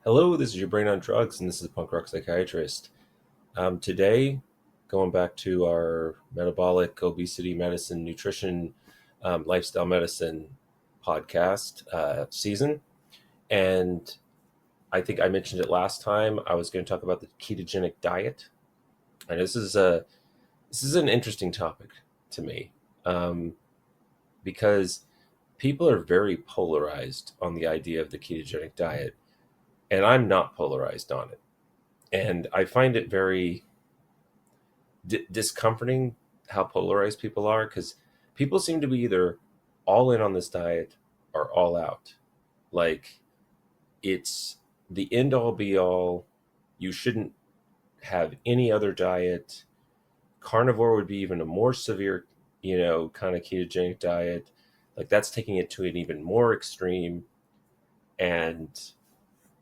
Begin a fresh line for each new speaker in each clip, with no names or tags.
Hello, this is your brain on drugs, and this is Punk Rock Psychiatrist. Today, going back to our metabolic, obesity medicine, nutrition, lifestyle medicine podcast season, and I think I mentioned it last time. I was going to talk about the ketogenic diet, and this is an interesting topic to me um, because people are very polarized on the idea of the ketogenic diet, and I'm not polarized on it. And I find it very discomforting how polarized people are because people seem to be either all in on this diet or all out. Like it's the end all be all. You shouldn't have any other diet. Carnivore would be even a more severe, kind of ketogenic diet. Like that's taking it to an even more extreme, and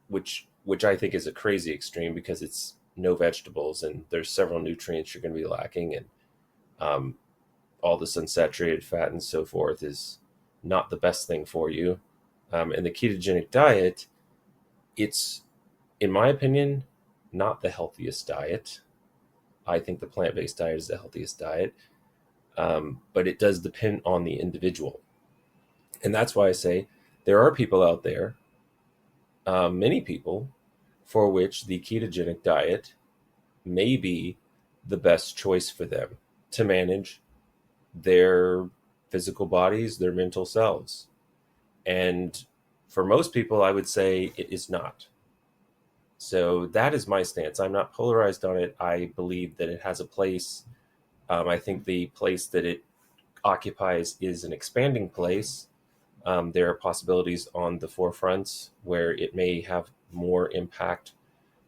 which I think is a crazy extreme because it's no vegetables and there's several nutrients you're going to be lacking, and um, all this unsaturated fat and so forth is not the best thing for you. And the ketogenic diet, it's, in my opinion, not the healthiest diet. I think the plant based diet is the healthiest diet, but it does depend on the individual. And that's why I say there are people out there, many people, for which the ketogenic diet may be the best choice for them to manage their physical bodies, their mental selves. And for most people, I would say it is not. So that is my stance. I'm not polarized on it. I believe that it has a place. I think the place that it occupies is an expanding place. There are possibilities on the forefronts where it may have more impact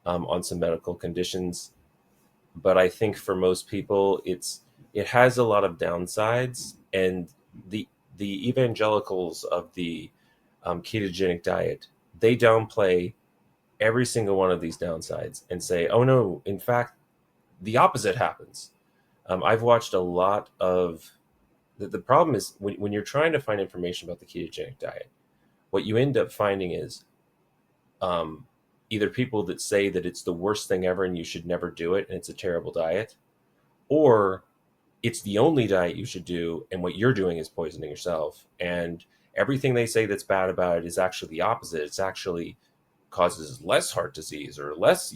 on some medical conditions. But I think for most people, it has a lot of downsides, and the the evangelicals of the ketogenic diet, they downplay every single one of these downsides and say, "Oh no, in fact, the opposite happens." I've watched a lot of the problem is when you're trying to find information about the ketogenic diet, what you end up finding is um, either people that say that it's the worst thing ever and you should never do it and it's a terrible diet, or it's the only diet you should do and what you're doing is poisoning yourself. And everything they say that's bad about it is actually the opposite. It's actually causes less heart disease or less,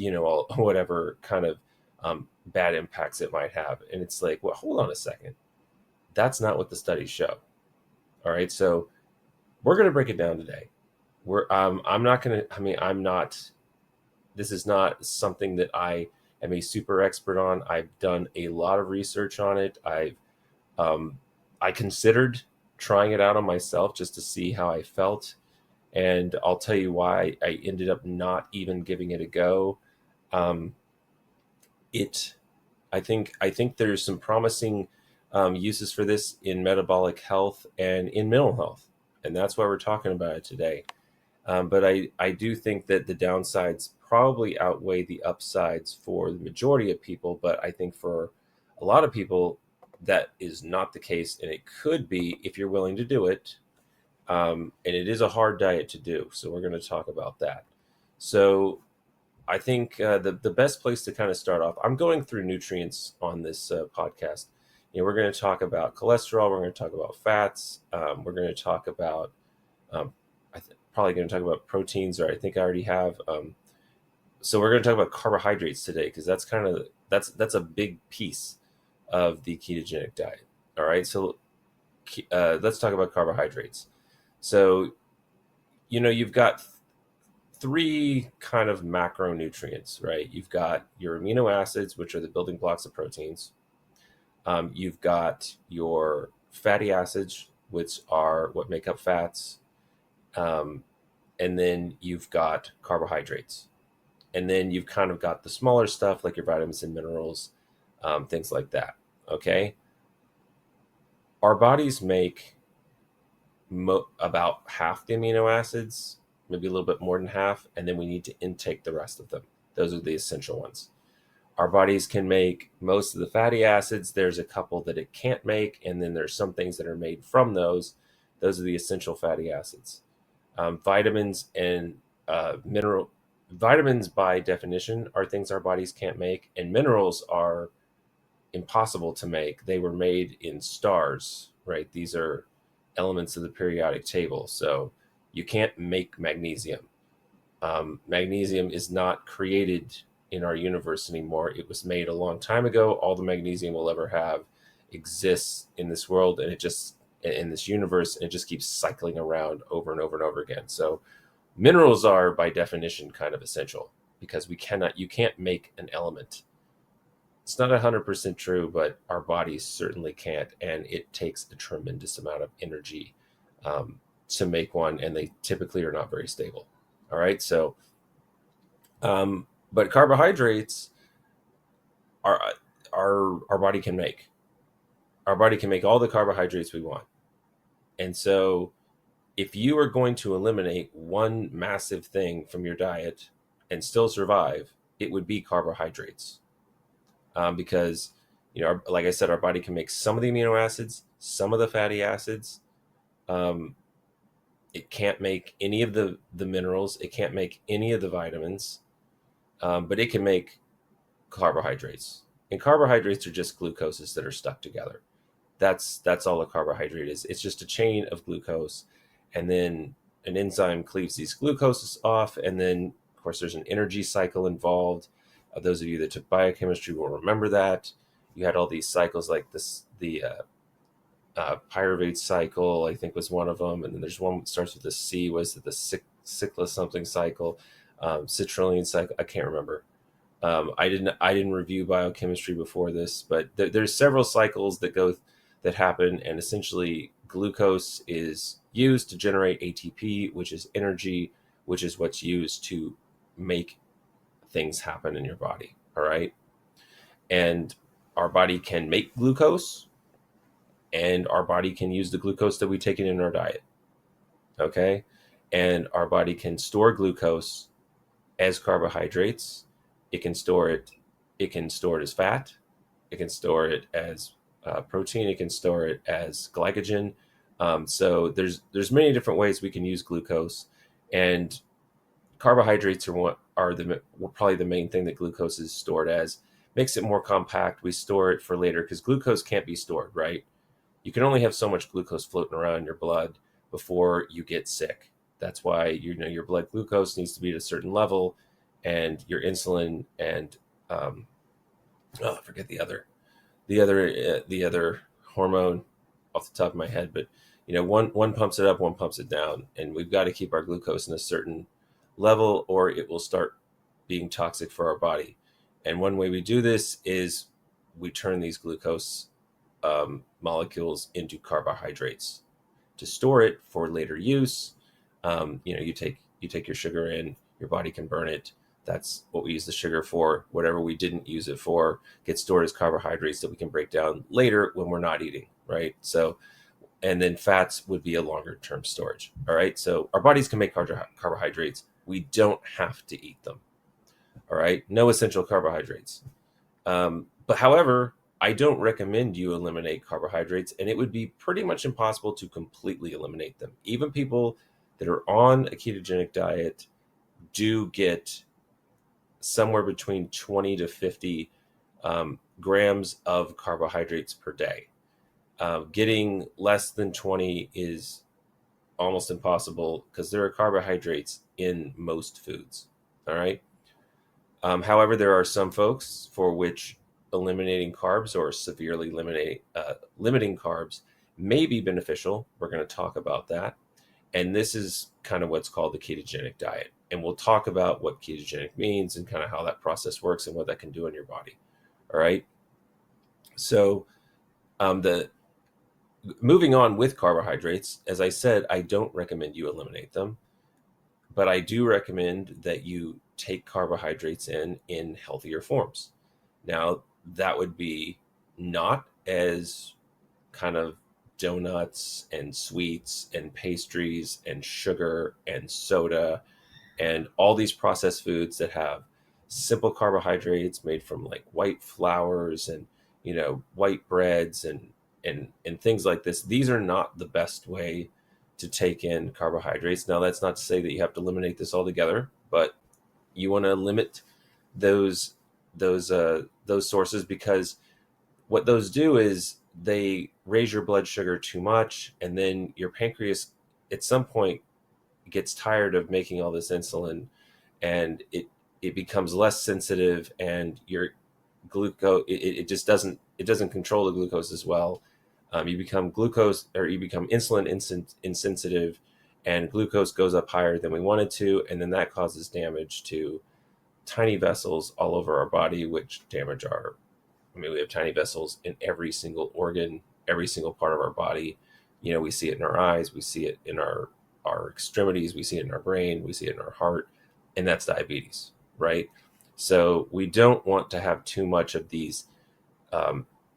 whatever kind of bad impacts it might have. And it's like, well, hold on a second. That's not what the studies show. All right. So we're going to break it down today. I'm not going to, I'm not, this is not something that I am a super expert on. I've done a lot of research on it. Um, I considered trying it out on myself just to see how I felt, and I'll tell you why I ended up not even giving it a go. Um, it, I think there's some promising uses for this in metabolic health and in mental health, and that's why we're talking about it today. But I do think that the downsides probably outweigh the upsides for the majority of people. But I think for a lot of people, that is not the case. And it could be if you're willing to do it. And it is a hard diet to do. So we're going to talk about that. So I think the best place to kind of start off, I'm going through nutrients on this podcast. We're going to talk about cholesterol. We're going to talk about fats. We're going to talk about um, probably going to talk about proteins, or I think I already have. So we're going to talk about carbohydrates today because that's a big piece of the ketogenic diet. All right, so let's talk about carbohydrates. So you've got three kind of macronutrients, right? You've got your amino acids, which are the building blocks of proteins. You've got your fatty acids, which are what make up fats. Um, and then you've got carbohydrates, and then you've kind of got the smaller stuff like your vitamins and minerals, things like that. Okay, our bodies make about half the amino acids, maybe a little bit more than half, and then we need to intake the rest of them. Those are the essential ones. Our bodies can make most of the fatty acids. There's a couple that it can't make, and then there's some things that are made from those. Those are the essential fatty acids. Vitamins and mineral vitamins by definition are things our bodies can't make, and minerals are impossible to make. They were made in stars, right? These are elements of the periodic table. So you can't make magnesium. Magnesium is not created in our universe anymore. It was made a long time ago. All the magnesium we'll ever have exists in this world, and it just in this universe, and it just keeps cycling around over and over and over again. So minerals are by definition kind of essential because you can't make an element. It's not 100% true, but our bodies certainly can't, and it takes a tremendous amount of energy to make one, and they typically are not very stable. All right, so but carbohydrates are our body can make. Our body can make all the carbohydrates we want, and so if you are going to eliminate one massive thing from your diet and still survive, it would be carbohydrates. Because like I said, our body can make some of the amino acids, some of the fatty acids. Um, it can't make any of the minerals. It can't make any of the vitamins, but it can make carbohydrates. And carbohydrates are just glucoses that are stuck together. That's all a carbohydrate is. It's just a chain of glucose, and then an enzyme cleaves these glucoses off, and then of course there's an energy cycle involved. Those of you that took biochemistry will remember that you had all these cycles like this. The pyruvate cycle, I think, was one of them, and then there's one that starts with a C. Was it the cyclus something cycle, citrulline cycle? I can't remember. I didn't review biochemistry before this, but there's several cycles that happen, and essentially glucose is used to generate ATP, which is energy, which is what's used to make things happen in your body. All right, and our body can make glucose, and our body can use the glucose that we take in our diet. Okay, and our body can store glucose as carbohydrates. It can store it. It can store it as fat. It can store it as protein. It can store it as glycogen. So there's many different ways we can use glucose, and carbohydrates are probably the main thing that glucose is stored as. Makes it more compact. We store it for later because glucose can't be stored, right? You can only have so much glucose floating around in your blood before you get sick. That's why your blood glucose needs to be at a certain level, and your insulin and I forget the other hormone off the top of my head, but one pumps it up, one pumps it down, and we've got to keep our glucose in a certain level, or it will start being toxic for our body. And one way we do this is we turn these glucose molecules into carbohydrates to store it for later use. You take your sugar in, your body can burn it. That's what we use the sugar for. Whatever we didn't use it for gets stored as carbohydrates that we can break down later when we're not eating, right? So, and then fats would be a longer term storage. All right. So our bodies can make carbohydrates. We don't have to eat them. All right. No essential carbohydrates. But however, I don't recommend you eliminate carbohydrates, and it would be pretty much impossible to completely eliminate them. Even people that are on a ketogenic diet do get somewhere between 20 to 50 grams of carbohydrates per day. Getting less than 20 is almost impossible because there are carbohydrates in most foods. All right. However, there are some folks for which eliminating carbs or severely limiting carbs may be beneficial. We're going to talk about that. And this is kind of what's called the ketogenic diet. And we'll talk about what ketogenic means and kind of how that process works and what that can do in your body. All right. So the moving on with carbohydrates, as I said, I don't recommend you eliminate them, but I do recommend that you take carbohydrates in healthier forms. Now, that would be not as kind of donuts and sweets and pastries and sugar and soda and all these processed foods that have simple carbohydrates made from like white flours and white breads and things like this. These are not the best way to take in carbohydrates. Now, that's not to say that you have to eliminate this altogether, but You want to limit those those sources, because what those do is they raise your blood sugar too much, and then your pancreas at some point gets tired of making all this insulin, and it becomes less sensitive, and your glucose it just doesn't control the glucose as well. You become glucose, or you become insulin insensitive, and glucose goes up higher than we want it to, and then that causes damage to tiny vessels all over our body, which damage our, I mean, we have tiny vessels in every single organ, every single part of our body. You know, we see it in our eyes, we see it in our extremities, we see it in our brain, we see it in our heart, and that's diabetes, right? So we don't want to have too much of these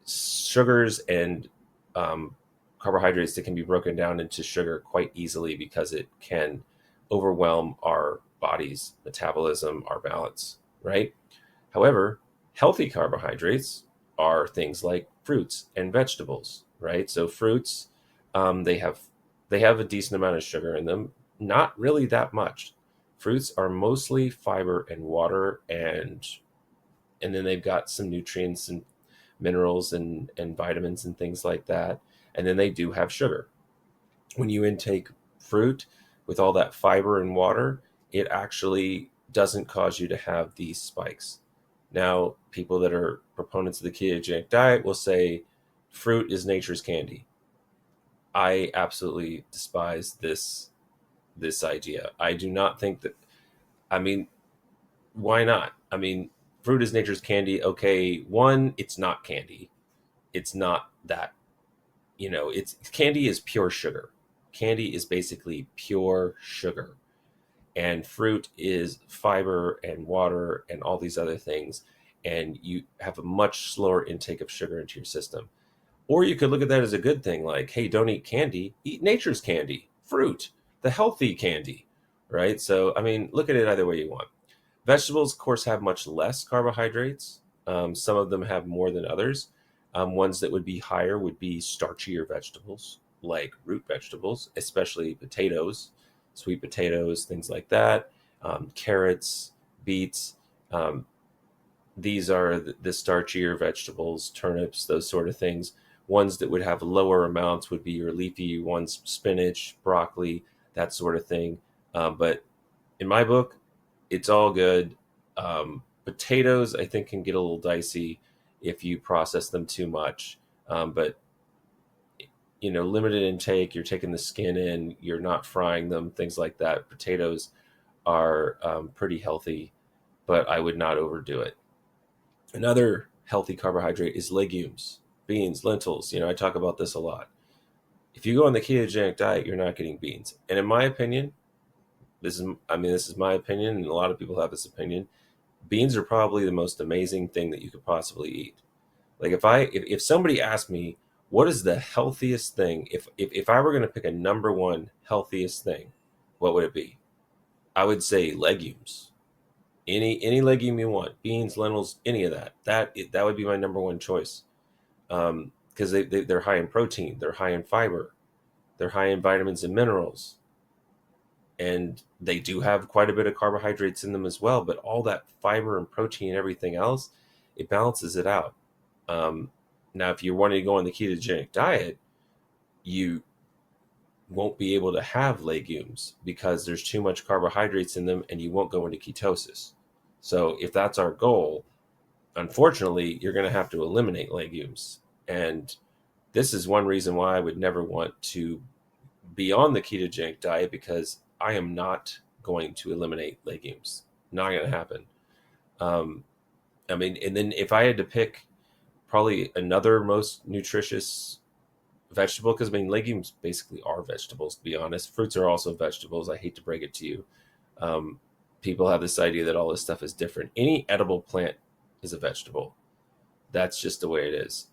sugars and um, carbohydrates that can be broken down into sugar quite easily, because it can overwhelm our body's metabolism, our balance, right? However, healthy carbohydrates are things like fruits and vegetables, right? So fruits, they have a decent amount of sugar in them, not really that much. Fruits are mostly fiber and water, and then they've got some nutrients and minerals and vitamins and things like that. And then they do have sugar. When you intake fruit with all that fiber and water, it actually doesn't cause you to have these spikes. Now, people that are proponents of the ketogenic diet will say fruit is nature's candy. I absolutely despise this idea. I do not think that, I mean, why not? I mean, fruit is nature's candy. Okay, one, it's not candy. It's not that, it's candy is pure sugar. Candy is basically pure sugar. And fruit is fiber and water and all these other things. And you have a much slower intake of sugar into your system. Or you could look at that as a good thing, like, hey, don't eat candy, eat nature's candy, fruit, the healthy candy, right? So, I mean, look at it either way you want. Vegetables, of course, have much less carbohydrates. Some of them have more than others. Ones that would be higher would be starchier vegetables, like root vegetables, especially potatoes, sweet potatoes, things like that. Carrots, beets. Um, these are the starchier vegetables, turnips, those sort of things. Ones that would have lower amounts would be your leafy ones, spinach, broccoli, that sort of thing. But in my book, it's all good. Potatoes, I think, can get a little dicey if you process them too much. But limited intake. You're taking the skin in. You're not frying them. Things like that. Potatoes are pretty healthy, but I would not overdo it. Another healthy carbohydrate is legumes, beans, lentils. I talk about this a lot. If you go on the ketogenic diet, you're not getting beans. And in my opinion, this is my opinion, and a lot of people have this opinion. Beans are probably the most amazing thing that you could possibly eat. Like if somebody asked me what is the healthiest thing, if I were going to pick a number one healthiest thing, what would it be? I would say legumes. Any legume you want, beans, lentils, any of that. That would be my number one choice. Because they're high in protein, they're high in fiber, they're high in vitamins and minerals, and they do have quite a bit of carbohydrates in them as well. But all that fiber and protein and everything else, it balances it out. Um, Now, if you're wanting to go on the ketogenic diet, you won't be able to have legumes because there's too much carbohydrates in them, and you won't go into ketosis. So, if that's our goal, unfortunately, you're going to have to eliminate legumes. And this is one reason why I would never want to be on the ketogenic diet, because I am not going to eliminate legumes. Not going to happen. Um, I mean, and then if I had to pick probably another most nutritious vegetable, because I mean, legumes basically are vegetables, to be honest. Fruits are also vegetables. I hate to break it to you. Um, People have this idea that all this stuff is different. Any edible plant is a vegetable. That's just the way it is.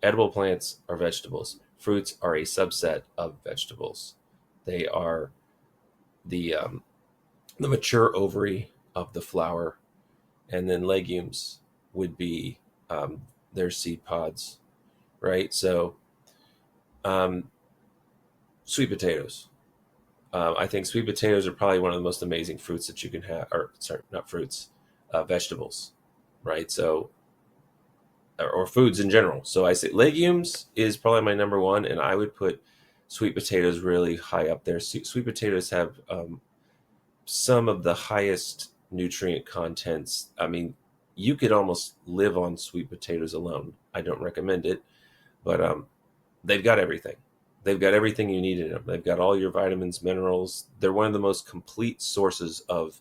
Edible plants are vegetables. Fruits are a subset of vegetables. They are the mature ovary of the flower, and then legumes would be their seed pods, right? So, um, sweet potatoes. I think sweet potatoes are probably one of the most amazing fruits that you can have, or sorry, not fruits, vegetables, right? So, or foods in general. So I say legumes is probably my number one, and I would put sweet potatoes really high up there. Sweet potatoes have some of the highest nutrient contents. I mean, you could almost live on sweet potatoes alone. I don't recommend it, but they've got everything. They've got everything you need in them. They've got all your vitamins, minerals. They're one of the most complete sources of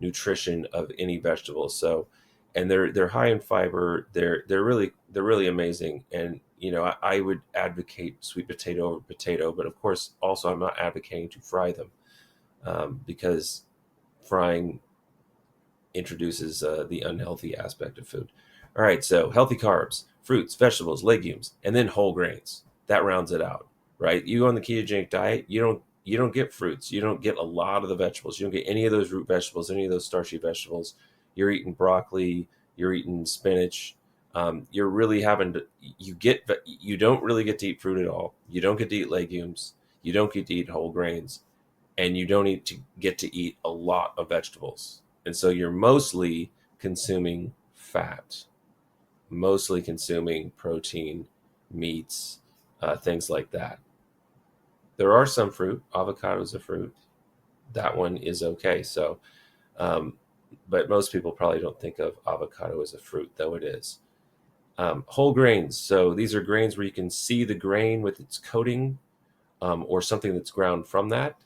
nutrition of any vegetable. So, and they're high in fiber. They're really amazing. And I would advocate sweet potato over potato, but of course, also I'm not advocating to fry them, because frying introduces the unhealthy aspect of food. All right, so healthy carbs, fruits, vegetables, legumes, and then whole grains. That rounds it out, right? You go on the ketogenic diet, you don't get fruits, you don't get a lot of the vegetables, you don't get any of those root vegetables, any of those starchy vegetables. You're eating broccoli, you're eating spinach. You're really having to. You don't really get to eat fruit at all. You don't get to eat legumes. You don't get to eat whole grains, and you don't get to eat a lot of vegetables. And so you're mostly consuming fat, mostly consuming protein, meats, things like that. There are some fruit. Avocado is a fruit. That one is okay. So, um, but most people probably don't think of avocado as a fruit, though it is. Whole grains. So these are grains where you can see the grain with its coating, or something that's ground from that.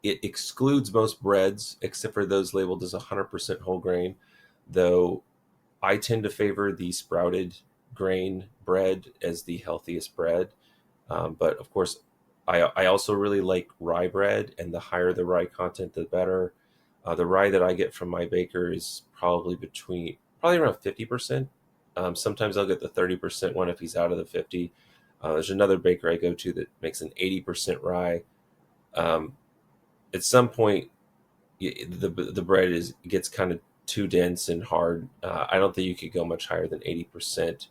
It excludes most breads except for those labeled as 100% whole grain, though I tend to favor the sprouted grain bread as the healthiest bread. But of course, I also really like rye bread, and the higher the rye content, the better. The rye that I get from my baker is probably around 50%. Sometimes I'll get the 30% one if he's out of the 50. There's another baker I go to that makes an 80% rye. Um, at some point, the bread gets kind of too dense and hard. I don't think you could go much higher than 80%.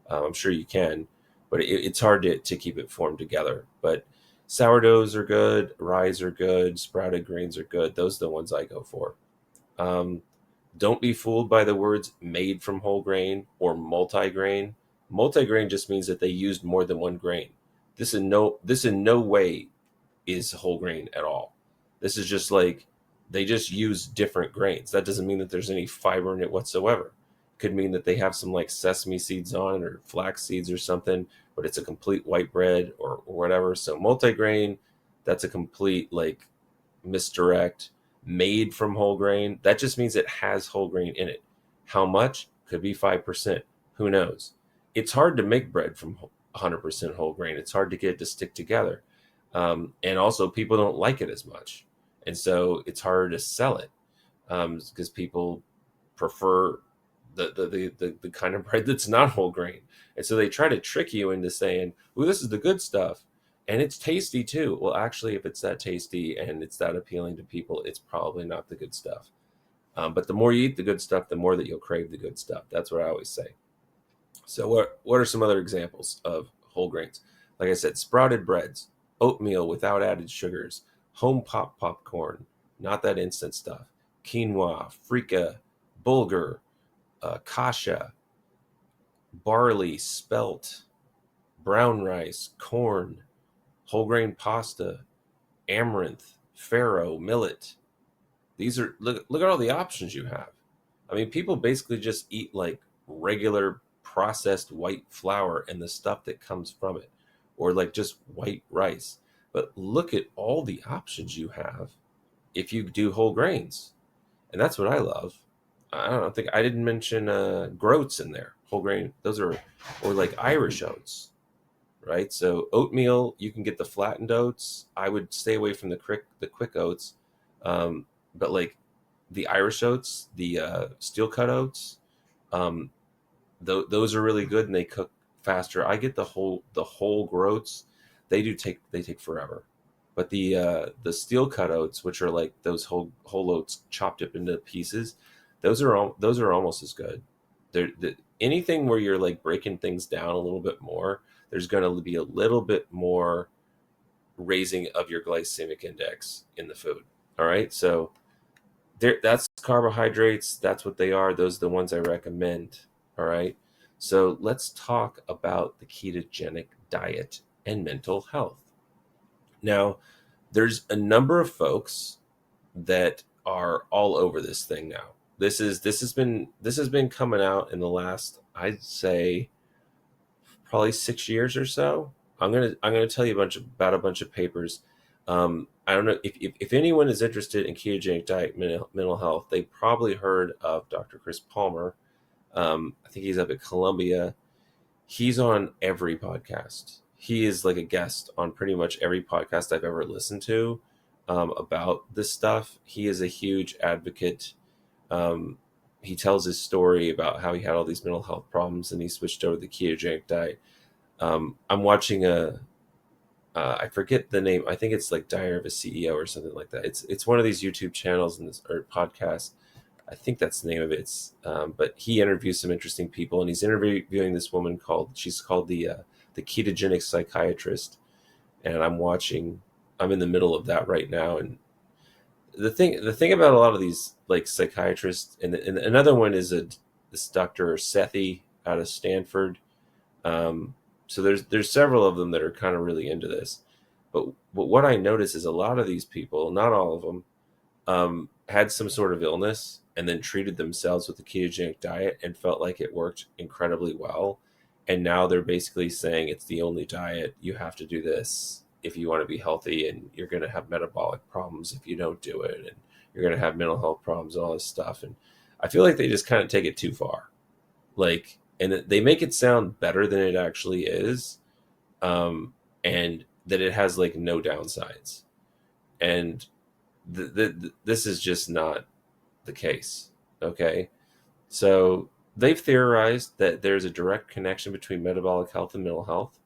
I'm sure you can, but it's hard to keep it formed together. But sourdoughs are good, ryes are good, sprouted grains are good. Those are the ones I go for. Um, don't be fooled by the words made from whole grain or multigrain. Multigrain just means that they used more than one grain. This in no way is whole grain at all. This is just like they just use different grains. That doesn't mean that there's any fiber in it whatsoever. Could mean that they have some like sesame seeds on it or flax seeds or something, but it's a complete white bread or whatever. So multigrain, that's a complete like misdirect. Made from whole grain, that just means it has whole grain in it. How much? Could be 5%. Who knows? It's hard to make bread from 100% whole grain. It's hard to get it to stick together. And also, people don't like it as much. And so it's harder to sell it, because people prefer the kind of bread that's not whole grain. And so they try to trick you into saying, "Well, this is the good stuff, and it's tasty too." Well, actually, if it's that tasty and it's that appealing to people, it's probably not the good stuff. But the more you eat the good stuff, the more that you'll crave the good stuff. That's what I always say. So what are some other examples of whole grains? Like I said, sprouted breads, oatmeal without added sugars, home pop popcorn, not that instant stuff, quinoa, freekeh, bulgur, kasha, barley, spelt, brown rice, corn, whole grain pasta, amaranth, farro, millet. These are look at all the options you have. I mean, people basically just eat like regular processed white flour and the stuff that comes from it, or like just white rice. But look at all the options you have if you do whole grains, and that's what I love. I don't think I didn't mention groats in there. Whole grain, those are, or like Irish oats, right? So oatmeal, you can get the flattened oats. I would stay away from the quick oats, but like the Irish oats, the steel cut oats, um, those are really good and they cook faster. I get the whole groats. They take forever, but the steel cut oats, which are like those whole oats chopped up into pieces, those are almost as good. Anything where you're like breaking things down a little bit more, there's going to be a little bit more raising of your glycemic index in the food. All right, so that's carbohydrates. That's what they are. Those are the ones I recommend. All right, so let's talk about the ketogenic diet and mental health. Now, there's a number of folks that are all over this thing now. This has been coming out in the last, I'd say, probably 6 years or so. I'm gonna tell you about a bunch of papers. I don't know if anyone is interested in ketogenic diet mental health. They probably heard of Dr. Chris Palmer. I think he's up at Columbia. He's on every podcast. He is like a guest on pretty much every podcast I've ever listened to about this stuff. He is a huge advocate. Um, he tells his story about how he had all these mental health problems and he switched over to the ketogenic diet. I'm watching I forget the name. I think it's like Diary of a CEO or something like that. It's one of these YouTube channels and or podcasts. I think that's the name of it. But he interviews some interesting people, and he's interviewing this woman she's called the ketogenic psychiatrist. And I'm in the middle of that right now. And the thing about a lot of these like psychiatrists, and another one is this Dr. Sethi out of Stanford. So there's several of them that are kind of really into this. But what I notice is a lot of these people, not all of them, had some sort of illness and then treated themselves with the ketogenic diet and felt like it worked incredibly well. And now they're basically saying it's the only diet. You have to do this if you want to be healthy, and you're going to have metabolic problems if you don't do it, and you're going to have mental health problems and all this stuff. And I feel like they just kind of take it too far. Like, and they make it sound better than it actually is, and that it has like no downsides. And this is just not the case. Okay, so they've theorized that there's a direct connection between metabolic health and mental health.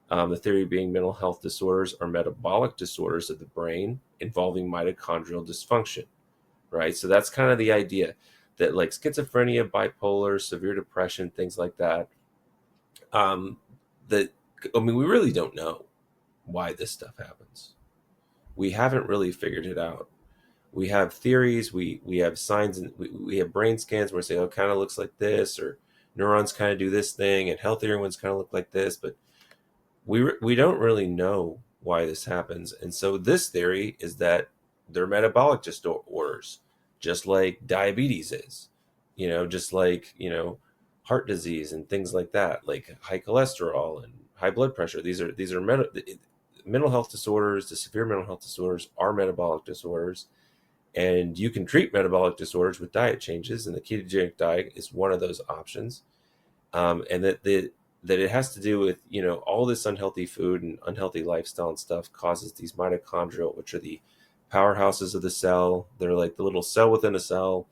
The theory being mental health disorders are metabolic disorders of the brain involving mitochondrial dysfunction, right? So that's kind of the idea that like schizophrenia, bipolar, severe depression, things like that. Um, that I mean, we really don't know why this stuff happens. We haven't really figured it out. We have theories, we have signs, and we have brain scans where we say, oh, it kind of looks like this, or neurons kind of do this thing, and healthier ones kind of look like this, but we don't really know why this happens. And so this theory is that they're metabolic disorders, just like diabetes is, just like, heart disease and things like that, like high cholesterol and high blood pressure. These are mental health disorders. The severe mental health disorders are metabolic disorders, and you can treat metabolic disorders with diet changes, and the ketogenic diet is one of those options. And that it has to do with, all this unhealthy food and unhealthy lifestyle and stuff causes these mitochondria, which are the powerhouses of the cell. They're like the little cell within a cell.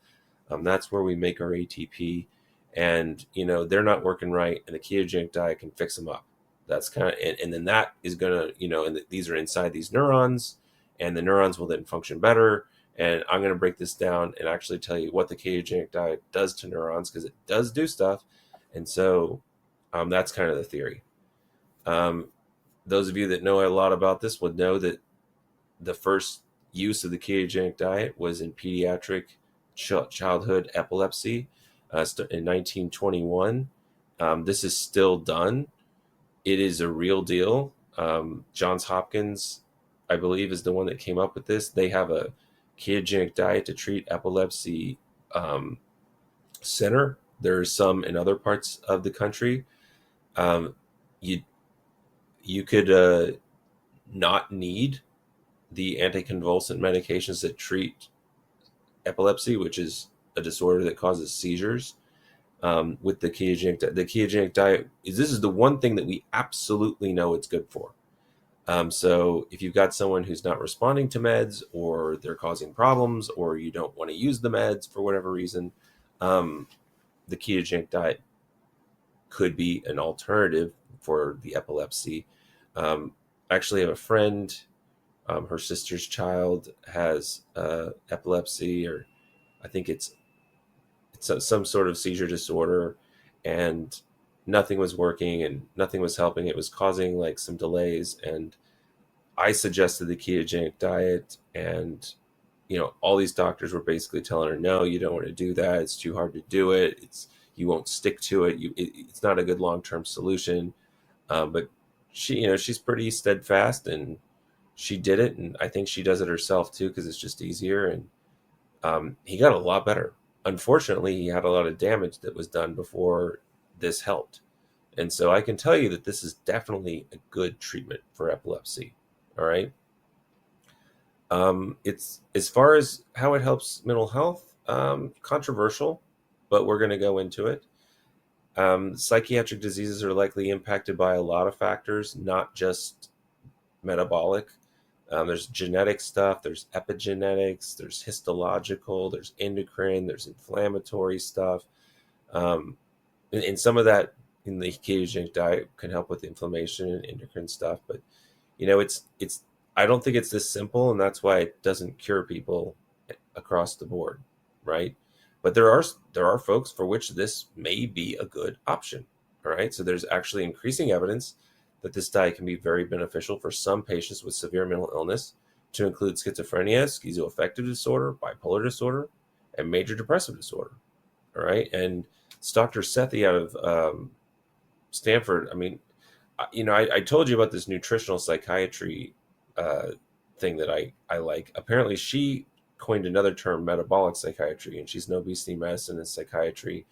That's where we make our ATP, and they're not working right, and the ketogenic diet can fix them up. That's kind of, and then that is gonna, and these are inside these neurons, and the neurons will then function better. And I'm going to break this down and actually tell you what the ketogenic diet does to neurons, because it does do stuff. And so that's kind of the theory. Um, those of you that know a lot about this would know that the first use of the ketogenic diet was in pediatric childhood epilepsy in 1921. This is still done. It is a real deal. Johns Hopkins, I believe, is the one that came up with this. They have a ketogenic diet to treat epilepsy center. There's some in other parts of the country. Um, you you could not need the anticonvulsant medications that treat epilepsy, which is a disorder that causes seizures. With the ketogenic diet, this is the one thing that we absolutely know it's good for. So if you've got someone who's not responding to meds, or they're causing problems, or you don't want to use the meds for whatever reason, the ketogenic diet could be an alternative for the epilepsy. I actually have a friend, her sister's child has epilepsy, or I think it's some sort of seizure disorder, and nothing was working and nothing was helping. It was causing like some delays, and I suggested the ketogenic diet, and all these doctors were basically telling her, no, you don't want to do that. It's too hard to do it. You won't stick to it. It's not a good long-term solution. But she's pretty steadfast, and she did it, and I think she does it herself too because it's just easier. And he got a lot better. Unfortunately, he had a lot of damage that was done before this helped. And so I can tell you that this is definitely a good treatment for epilepsy. All right. It's as far as how it helps mental health, controversial, but we're going to go into it. Psychiatric diseases are likely impacted by a lot of factors, not just metabolic. There's genetic stuff, there's epigenetics, there's histological, there's endocrine, there's inflammatory stuff. And some of that in the ketogenic diet can help with inflammation and endocrine stuff. But it's I don't think it's this simple, and that's why it doesn't cure people across the board, right? But there are folks for which this may be a good option. All right, so there's actually increasing evidence that this diet can be very beneficial for some patients with severe mental illness, to include schizophrenia, schizoaffective disorder, bipolar disorder, and major depressive disorder. All right, and it's Dr. Sethi out of Stanford. I mean, I told you about this nutritional psychiatry thing that I like. Apparently, she coined another term, metabolic psychiatry, and she's in obesity medicine and psychiatry.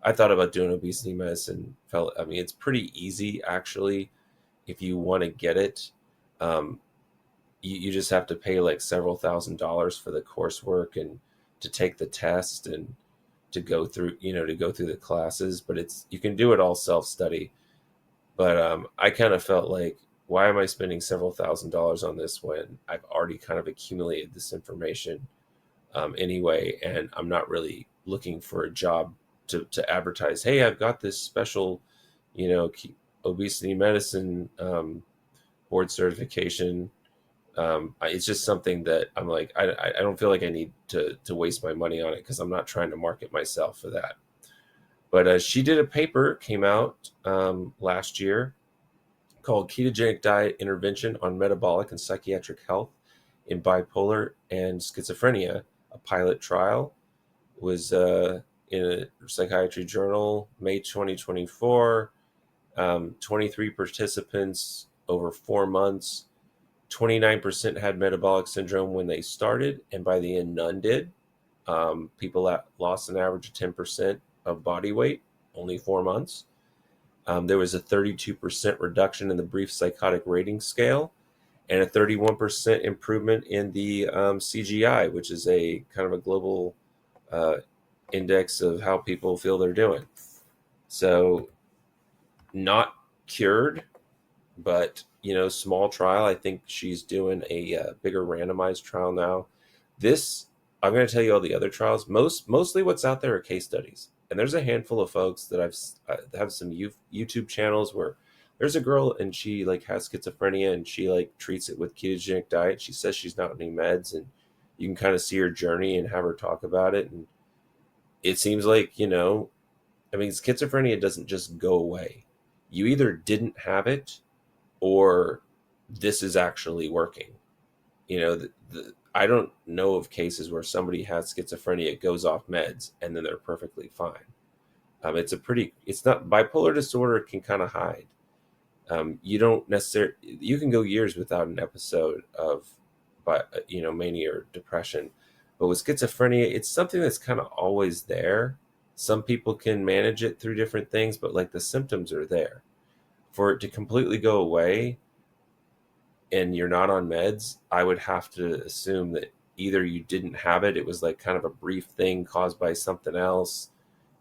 I thought about doing obesity medicine. I mean, it's pretty easy actually if you want to get it. Um, you just have to pay like several $1,000s for the coursework and to take the test and to go through the classes. But you can do it all self-study. But I kind of felt like, why am I spending several $1,000s on this when I've already kind of accumulated this information anyway, and I'm not really looking for a job to advertise, hey, I've got this special, obesity medicine board certification. It's just something that I'm like, I don't feel like I need to waste my money on it because I'm not trying to market myself for that. But she did a paper, came out last year, called Ketogenic Diet Intervention on Metabolic and Psychiatric Health in Bipolar and Schizophrenia, a pilot trial. Was in a psychiatry journal, May 2024. 23 participants over 4 months. 29% had metabolic syndrome when they started, and by the end, none did. People that lost an average of 10% of body weight, only 4 months. There was a 32% reduction in the brief psychotic rating scale, and a 31% improvement in the CGI, which is a kind of a global index of how people feel they're doing. So not cured, but small trial. I think she's doing a bigger randomized trial now. This, I'm going to tell you all the other trials. Mostly what's out there are case studies, and there's a handful of folks that have some YouTube channels where there's a girl and she like has schizophrenia and she like treats it with ketogenic diet. She says she's not on any meds, and you can kind of see her journey and have her talk about it. And it seems like, I mean, schizophrenia doesn't just go away. You either didn't have it or this is actually working. I don't know of cases where somebody has schizophrenia, goes off meds, and then they're perfectly fine. It's not, bipolar disorder can kind of hide. You don't necessarily, you can go years without an episode of, mania or depression. But with schizophrenia, it's something that's kind of always there. Some people can manage it through different things, but like the symptoms are there. For it to completely go away and you're not on meds, I would have to assume that either you didn't have it, it was like kind of a brief thing caused by something else.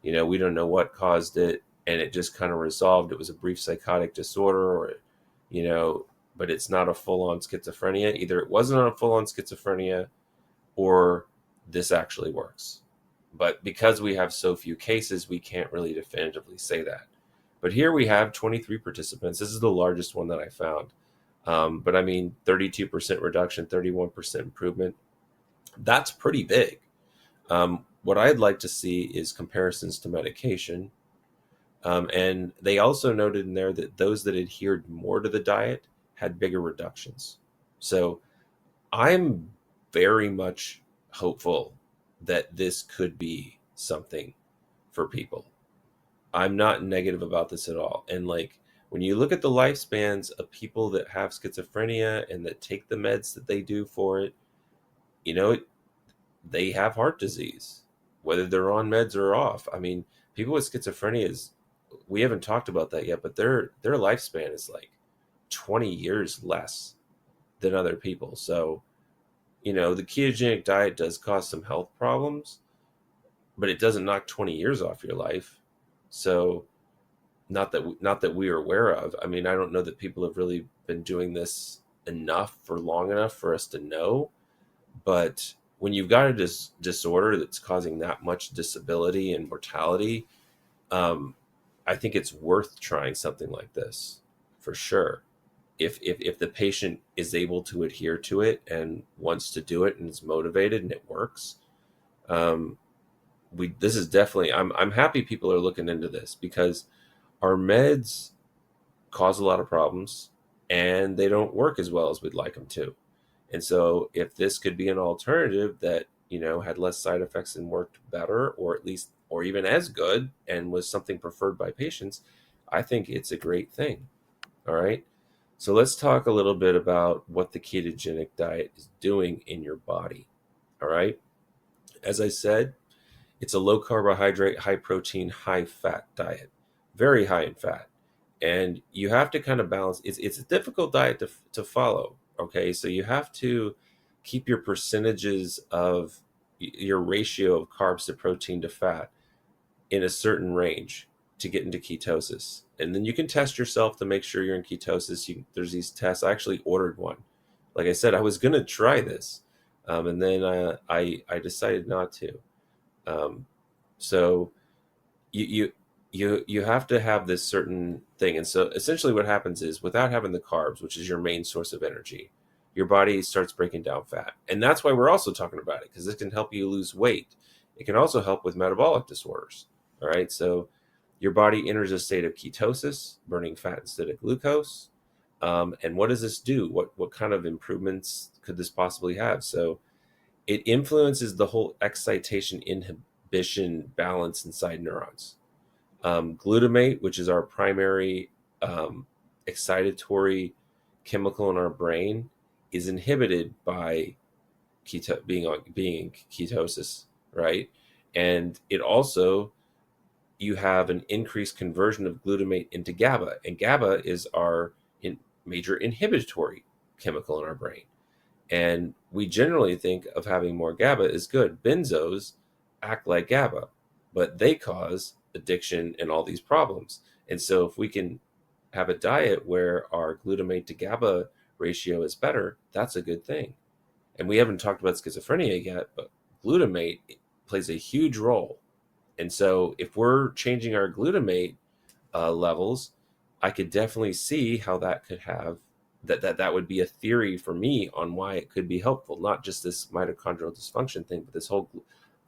We don't know what caused it, and it just kind of resolved. It was a brief psychotic disorder, or, but it's not a full-on schizophrenia. Either it wasn't a full-on schizophrenia, or this actually works. But because we have so few cases, we can't really definitively say that. But here we have 23 participants. This is the largest one that I found. But I mean, 32% reduction, 31% improvement. That's pretty big. What I'd like to see is comparisons to medication. And they also noted in there that those that adhered more to the diet had bigger reductions. So I'm very much hopeful that this could be something for people. I'm not negative about this at all. And like when you look at the lifespans of people that have schizophrenia and that take the meds that they do for it, you know, they have heart disease, whether they're on meds or off. I mean, people with schizophrenia is, we haven't talked about that yet, but their lifespan is like 20 years less than other people. So, the ketogenic diet does cause some health problems, but it doesn't knock 20 years off your life. So, not that we are aware of. I mean, I don't know that people have really been doing this enough for long enough for us to know, but when you've got a disorder that's causing that much disability and mortality, um, I think it's worth trying something like this for sure. If the patient is able to adhere to it and wants to do it and is motivated and it works, um, we this is definitely, I'm happy people are looking into this because our meds cause a lot of problems and they don't work as well as we'd like them to. And so if this could be an alternative that, had less side effects and worked better, or at least, or even as good, and was something preferred by patients, I think it's a great thing. All right. So let's talk a little bit about what the ketogenic diet is doing in your body. All right. As I said, it's a low carbohydrate, high protein, high fat diet, very high in fat. And you have to kind of balance. It's a difficult diet to follow. Okay. So you have to keep your percentages of your ratio of carbs to protein to fat in a certain range to get into ketosis. And then you can test yourself to make sure you're in ketosis. There's these tests. I actually ordered one. Like I said, I was going to try this. And then I decided not to. Um, so you, you you have to have this certain thing. And so essentially what happens is, without having the carbs, which is your main source of energy, your body starts breaking down fat. And that's why we're also talking about it, because this can help you lose weight. It can also help with metabolic disorders. All right. So your body enters a state of ketosis, burning fat instead of glucose. And what does this do? What kind of improvements could this possibly have? So it influences the whole excitation inhibition balance inside neurons. Glutamate, which is our primary excitatory chemical in our brain, is inhibited by being in ketosis, right? And it also, you have an increased conversion of glutamate into GABA, and GABA is our major inhibitory chemical in our brain. And we generally think of having more GABA is good. Benzos act like GABA, but they cause addiction and all these problems. And so if we can have a diet where our glutamate to GABA ratio is better, that's a good thing. And we haven't talked about schizophrenia yet, but glutamate plays a huge role. And so if we're changing our glutamate levels, I could definitely see how that could have that would be a theory for me on why it could be helpful. Not just this mitochondrial dysfunction thing, but this whole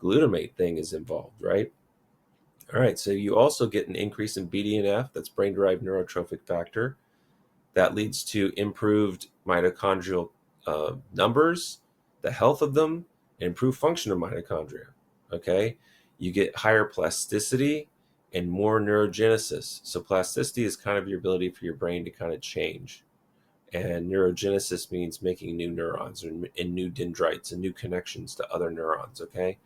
glutamate thing is involved, right? All right, so you also get an increase in BDNF, that's brain-derived neurotrophic factor. That leads to improved mitochondrial numbers, the health of them, and improved function of mitochondria. Okay, you get higher plasticity and more neurogenesis. So plasticity is kind of your ability for your brain to kind of change, and neurogenesis means making new neurons and new dendrites and new connections to other neurons. Okay,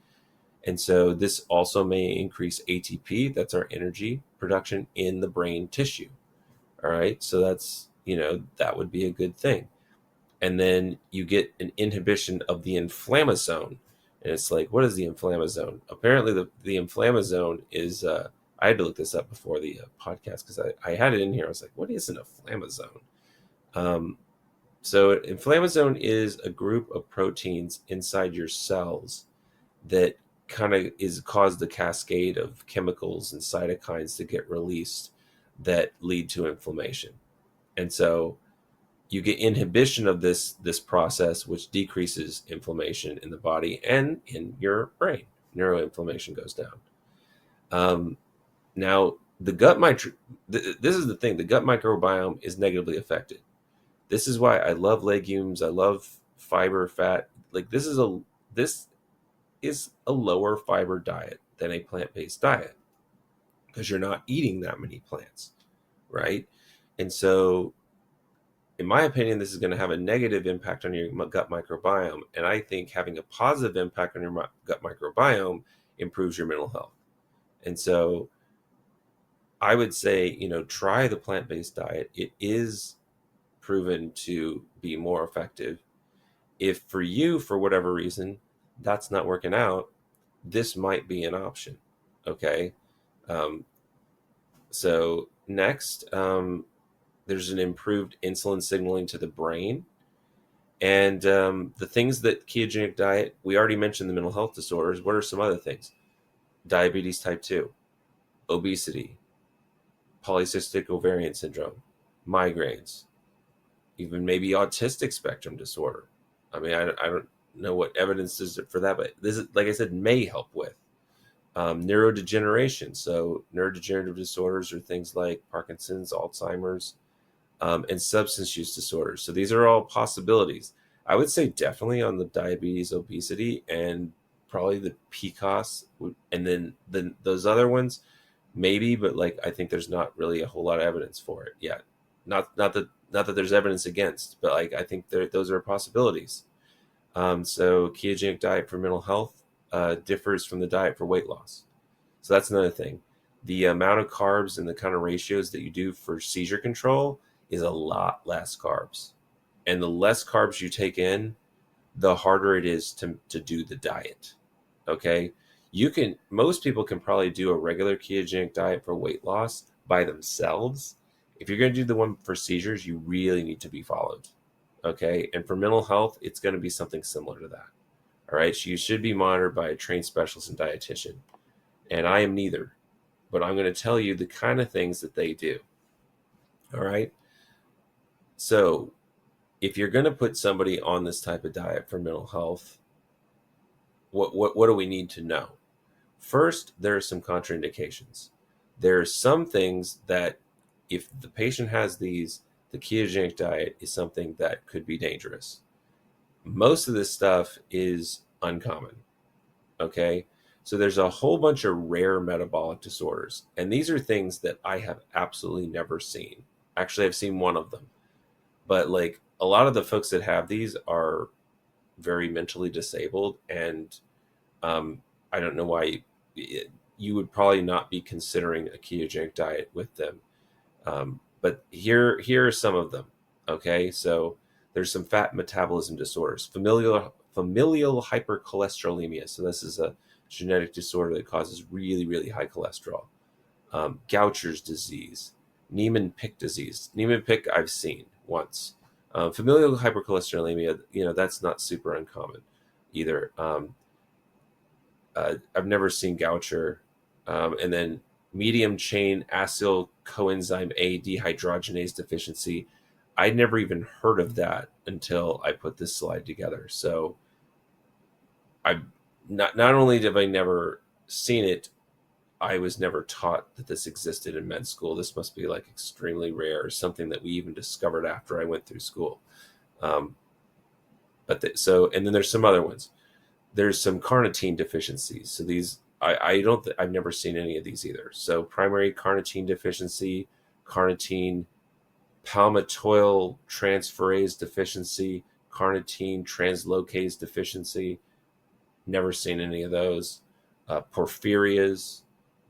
and so this also may increase ATP, that's our energy production in the brain tissue. All right, so that's, that would be a good thing. And then you get an inhibition of the inflammasome. And it's like, what is the inflammasome? Apparently the inflammasome is, I had to look this up before the podcast because I had it in here. I was like, what is an inflammasome? So inflammasome is a group of proteins inside your cells that kind of is caused the cascade of chemicals and cytokines to get released that lead to inflammation. And so you get inhibition of this process, which decreases inflammation in the body and in your brain. Neuroinflammation goes down. Now, the gut this is the thing, the gut microbiome is negatively affected. This is why I love legumes. I love fiber, fat. Like this is a lower fiber diet than a plant-based diet because you're not eating that many plants, right? And so, in my opinion, this is going to have a negative impact on your gut microbiome. And I think having a positive impact on your gut microbiome improves your mental health. And so I would say, try the plant-based diet. It is proven to be more effective. If for you, for whatever reason, that's not working out, this might be an option. Okay. Um, so next, there's an improved insulin signaling to the brain. And the things that ketogenic diet, we already mentioned the mental health disorders. What are some other things? Diabetes type 2, obesity, polycystic ovarian syndrome, migraines, even maybe autistic spectrum disorder. I mean, I don't know what evidence is for that, but this is, like I said, may help with neurodegeneration. So neurodegenerative disorders are things like Parkinson's, Alzheimer's, and substance use disorders. So these are all possibilities. I would say definitely on the diabetes, obesity, and probably the PCOS, and then those other ones, maybe. But like I think there's not really a whole lot of evidence for it yet. Not that there's evidence against, but like I think those are possibilities. So ketogenic diet for mental health differs from the diet for weight loss. So that's another thing. The amount of carbs and the kind of ratios that you do for seizure control is a lot less carbs. And the less carbs you take in, the harder it is to do the diet. Okay. Most people can probably do a regular ketogenic diet for weight loss by themselves. If you're going to do the one for seizures, you really need to be followed. Okay. And for mental health, it's going to be something similar to that. All right. So you should be monitored by a trained specialist and dietitian. And I am neither, but I'm going to tell you the kind of things that they do. All right. So if you're going to put somebody on this type of diet for mental health, what do we need to know? First, there are some contraindications. There are some things that if the patient has these, the ketogenic diet is something that could be dangerous. Most of this stuff is uncommon. Okay. So there's a whole bunch of rare metabolic disorders. And these are things that I have absolutely never seen. Actually, I've seen one of them. But like a lot of the folks that have these are very mentally disabled. And I don't know why you would probably not be considering a ketogenic diet with them. But here are some of them. Okay. So there's some fat metabolism disorders, familial hypercholesterolemia. So this is a genetic disorder that causes really, really high cholesterol. Gaucher's disease, Niemann-Pick disease. Niemann-Pick I've seen once. Familial hypercholesterolemia, that's not super uncommon either. I've never seen Gaucher. And then medium chain acyl coenzyme A dehydrogenase deficiency. I'd never even heard of that until I put this slide together. So I not only have I never seen it, I was never taught that this existed in med school. This must be like extremely rare, or something that we even discovered after I went through school. And then there's some other ones. There's some carnitine deficiencies. So these I've never seen any of these either. So primary carnitine deficiency, carnitine palmitoyl transferase deficiency, carnitine translocase deficiency. Never seen any of those. Porphyrias,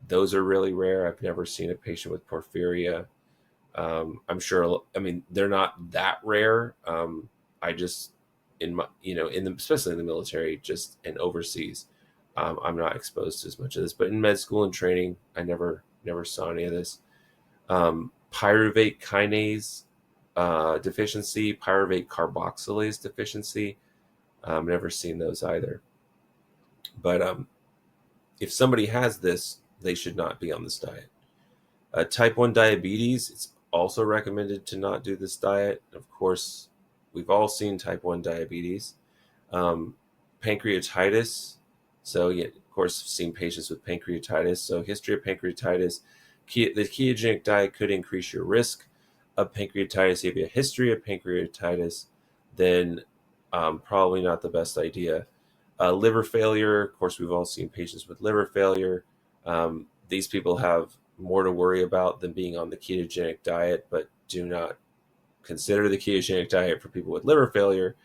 those are really rare. I've never seen a patient with porphyria. I'm sure. I mean, they're not that rare. I just especially in the military, just and overseas, I'm not exposed to as much of this. But in med school and training, I never saw any of this. Pyruvate kinase deficiency, pyruvate carboxylase deficiency. Never seen those either. But if somebody has this, they should not be on this diet. Type 1 diabetes, it's also recommended to not do this diet. Of course, we've all seen type 1 diabetes. Pancreatitis. So, yeah, of course, seen patients with pancreatitis. So history of pancreatitis. The ketogenic diet could increase your risk of pancreatitis, you have a history of pancreatitis, then probably not the best idea. Liver failure, of course, we've all seen patients with liver failure. These people have more to worry about than being on the ketogenic diet, but do not consider the ketogenic diet for people with liver failure.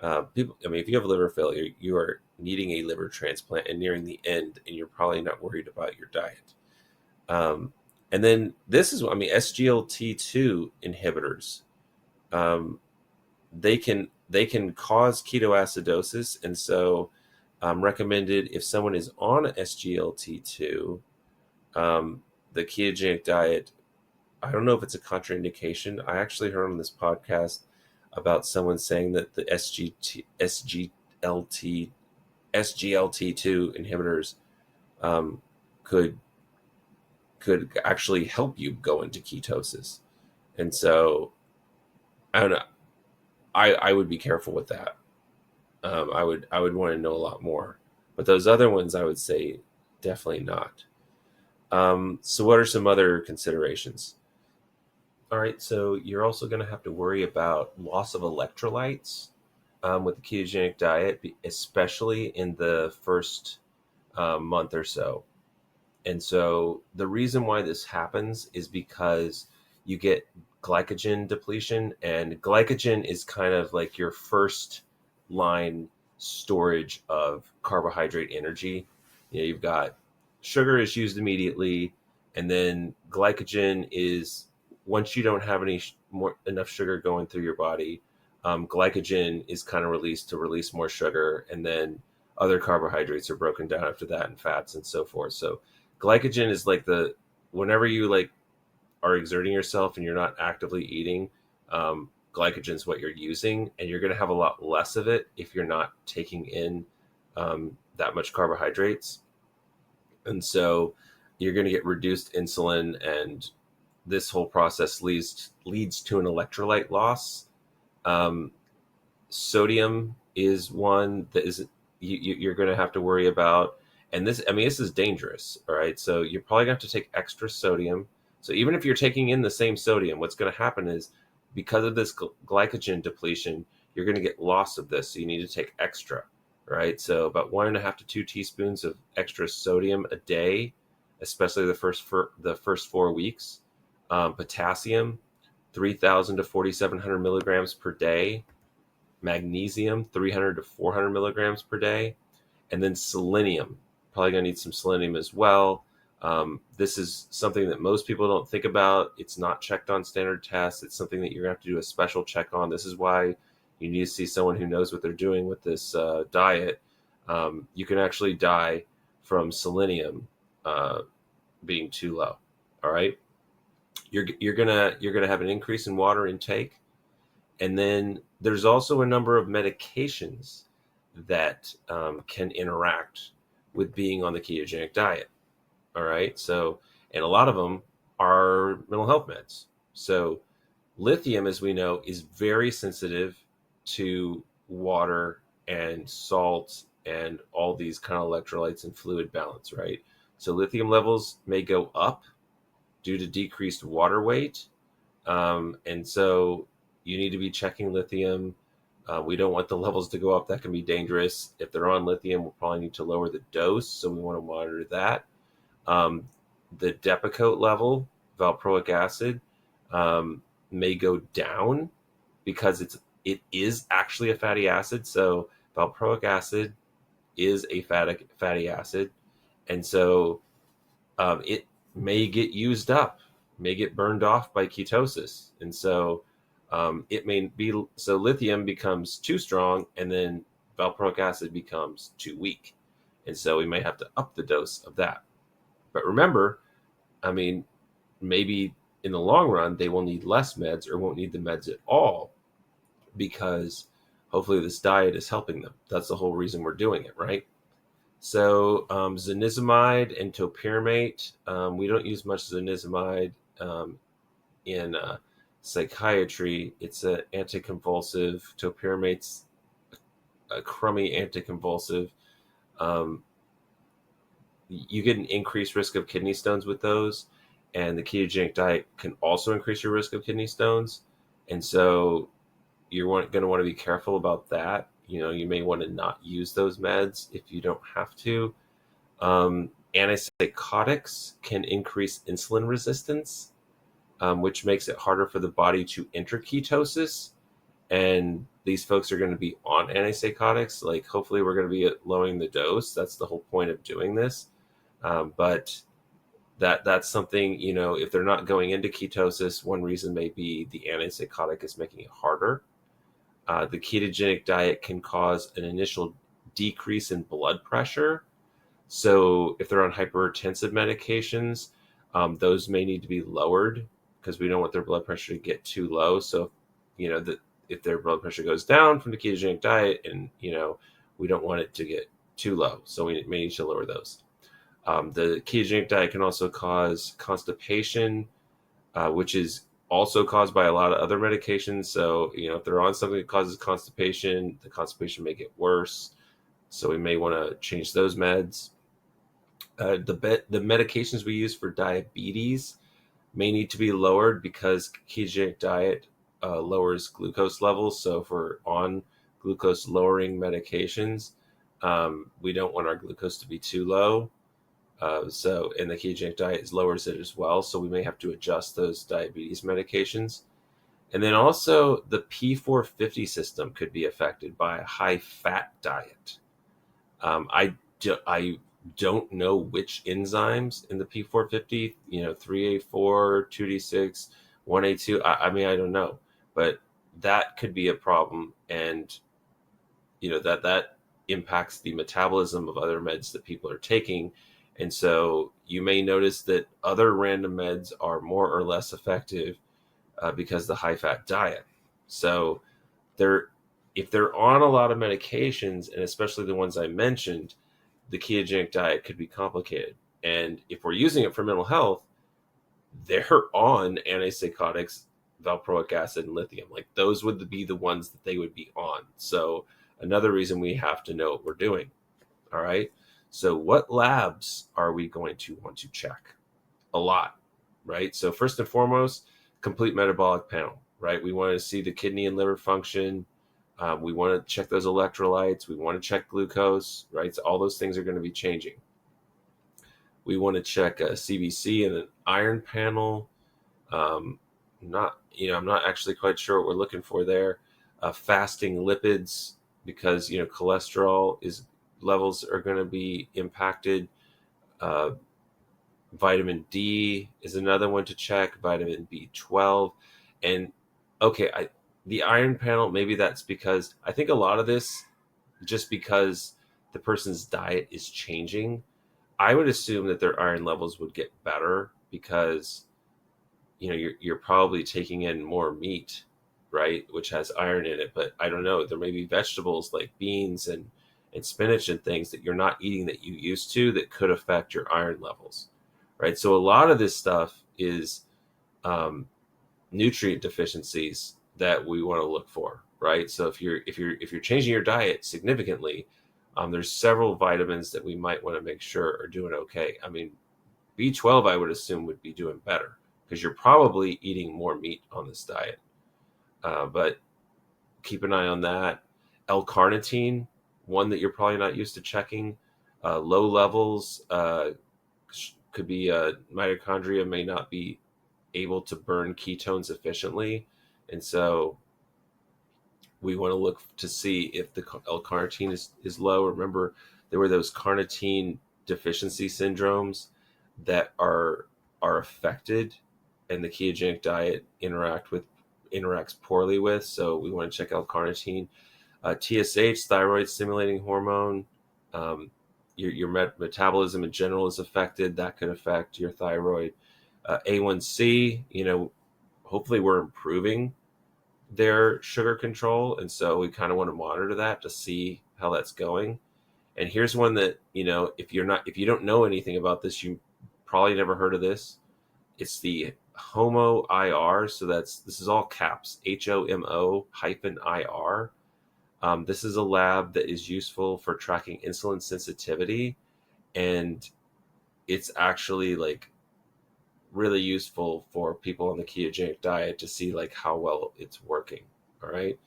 If you have liver failure, you are needing a liver transplant and nearing the end, and you're probably not worried about your diet. And then SGLT2 inhibitors, they can cause ketoacidosis, and so recommended if someone is on SGLT2, the ketogenic diet. I don't know if it's a contraindication. I actually heard on this podcast about someone saying that the SGLT2 inhibitors could actually help you go into ketosis. And so I don't know. I would be careful with that. I would want to know a lot more. But those other ones, I would say definitely not. So what are some other considerations? All right, so you're also going to have to worry about loss of electrolytes with the ketogenic diet, especially in the first month or so. And so the reason why this happens is because you get glycogen depletion, and glycogen is kind of like your first line storage of carbohydrate energy. You've got sugar is used immediately, and then glycogen is once you don't have enough sugar going through your body, glycogen is kind of released to release more sugar, and then other carbohydrates are broken down after that, and fats and so forth. So glycogen is like whenever you are exerting yourself and you're not actively eating, glycogen is what you're using, and you're going to have a lot less of it if you're not taking in that much carbohydrates. And so you're going to get reduced insulin, and this whole process leads to an electrolyte loss. Sodium is one that you're going to have to worry about. And this is dangerous. All right. So you're probably going to have to take extra sodium. So even if you're taking in the same sodium, what's going to happen is because of this glycogen depletion, you're going to get loss of this. So you need to take extra, right? So about 1.5 to 2 teaspoons of extra sodium a day, especially the first 4 weeks. Potassium, 3,000 to 4,700 milligrams per day. Magnesium, 300 to 400 milligrams per day. And then selenium, probably going to need some selenium as well. This is something that most people don't think about. It's not checked on standard tests. It's something that you're going to have to do a special check on. This is why you need to see someone who knows what they're doing with this diet. You can actually die from selenium being too low. All right. You're gonna have an increase in water intake, and then there's also a number of medications that can interact with being on the ketogenic diet. All right. So, and a lot of them are mental health meds. So lithium, as we know, is very sensitive to water and salt and all these kind of electrolytes and fluid balance, right? So lithium levels may go up due to decreased water weight. And so you need to be checking lithium. We don't want the levels to go up. That can be dangerous. If they're on lithium, we'll probably need to lower the dose. So we want to monitor that. The Depakote level, valproic acid, may go down because it is actually a fatty acid. So valproic acid is a fatty acid, and so it may get used up, may get burned off by ketosis, and so it may be so lithium becomes too strong, and then valproic acid becomes too weak, and so we may have to up the dose of that. But remember, maybe in the long run, they will need less meds or won't need the meds at all because hopefully this diet is helping them. That's the whole reason we're doing it, right? So zonisamide and topiramate, we don't use much zonisamide in psychiatry. It's an anticonvulsive. Topiramate's a crummy anticonvulsive. You get an increased risk of kidney stones with those. and the ketogenic diet can also increase your risk of kidney stones. And so you're going to want to be careful about that. You may want to not use those meds if you don't have to. Antipsychotics can increase insulin resistance, which makes it harder for the body to enter ketosis. And these folks are going to be on antipsychotics. Like, hopefully, we're going to be lowering the dose. That's the whole point of doing this. But that's something, if they're not going into ketosis, one reason may be the antipsychotic is making it harder. The ketogenic diet can cause an initial decrease in blood pressure. So if they're on hypertensive medications, those may need to be lowered because we don't want their blood pressure to get too low. So, if their blood pressure goes down from the ketogenic diet, and we don't want it to get too low, so we may need to lower those. The ketogenic diet can also cause constipation, which is also caused by a lot of other medications. So, if they're on something that causes constipation, the constipation may get worse. So we may want to change those meds. The medications we use for diabetes may need to be lowered because ketogenic diet lowers glucose levels. So if we're on glucose lowering medications, we don't want our glucose to be too low. And the ketogenic diet lowers it as well. So we may have to adjust those diabetes medications. And then also the P450 system could be affected by a high fat diet. I don't know which enzymes in the P450, 3A4, 2D6, 1A2. I mean, I don't know, but that could be a problem. And, that impacts the metabolism of other meds that people are taking. And so you may notice that other random meds are more or less effective because of the high fat diet. So if they're on a lot of medications, and especially the ones I mentioned, the ketogenic diet could be complicated. And if we're using it for mental health, they're on antipsychotics, valproic acid, and lithium. Like, those would be the ones that they would be on. So another reason we have to know what we're doing. All right. So what labs are we going to want to check? A lot, right? So first and foremost, complete metabolic panel, right? We want to see the kidney and liver function. We want to check those electrolytes. We want to check glucose, right? So all those things are going to be changing. We want to check a CBC and an iron panel. I'm not actually quite sure what we're looking for there. Fasting lipids, because cholesterol levels are going to be impacted. Vitamin D is another one to check. Vitamin B12, and the iron panel. Maybe that's because I think a lot of this, just because the person's diet is changing, I would assume that their iron levels would get better because you're probably taking in more meat, right, which has iron in it. But I don't know, there may be vegetables like beans and spinach and things that you're not eating that you used to that could affect your iron levels, right? So a lot of this stuff is nutrient deficiencies that we want to look for, right? So if you're changing your diet significantly, there's several vitamins that we might want to make sure are doing okay. I mean, B12 I would assume would be doing better because you're probably eating more meat on this diet. But keep an eye on that. L-carnitine, one that you're probably not used to checking. Low levels could be mitochondria may not be able to burn ketones efficiently. And so we want to look to see if the L-carnitine is low. Remember, there were those carnitine deficiency syndromes that are affected, and the ketogenic diet interacts poorly with. So we want to check out L-carnitine. TSH, thyroid stimulating hormone. Your metabolism in general is affected. That could affect your thyroid. A1C, hopefully we're improving their sugar control, and so we kind of want to monitor that to see how that's going. And here's one that if you don't know anything about this, you probably never heard of this. It's the HOMO IR. So this is all caps, HOMO-IR. This is a lab that is useful for tracking insulin sensitivity, and it's actually like really useful for people on the ketogenic diet to see like how well it's working. All right.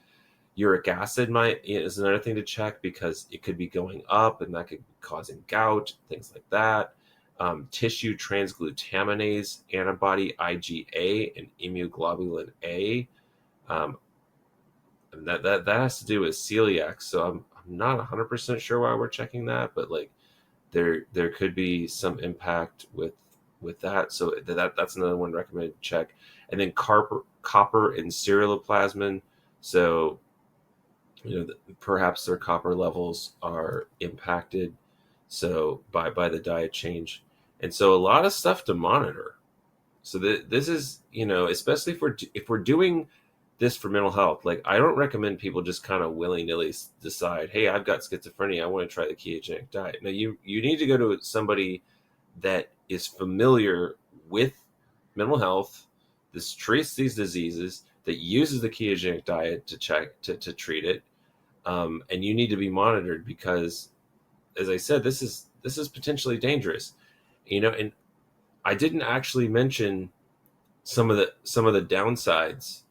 Uric acid is another thing to check because it could be going up and that could be causing gout, things like that. Tissue transglutaminase antibody IgA and immunoglobulin A. Um, and that has to do with celiac. So I'm not 100% sure why we're checking that, but like there could be some impact with that. So that's another one recommended to check. And then copper and ceruloplasmin. So perhaps their copper levels are impacted so by the diet change, and so a lot of stuff to monitor. So this is, especially if we're doing this for mental health, like I don't recommend people just kind of willy-nilly decide, hey, I've got schizophrenia, I want to try the ketogenic diet. Now you need to go to somebody that is familiar with mental health, this treats these diseases, that uses the ketogenic diet to treat it. And you need to be monitored because, as I said, this is potentially dangerous, and I didn't actually mention some of the downsides.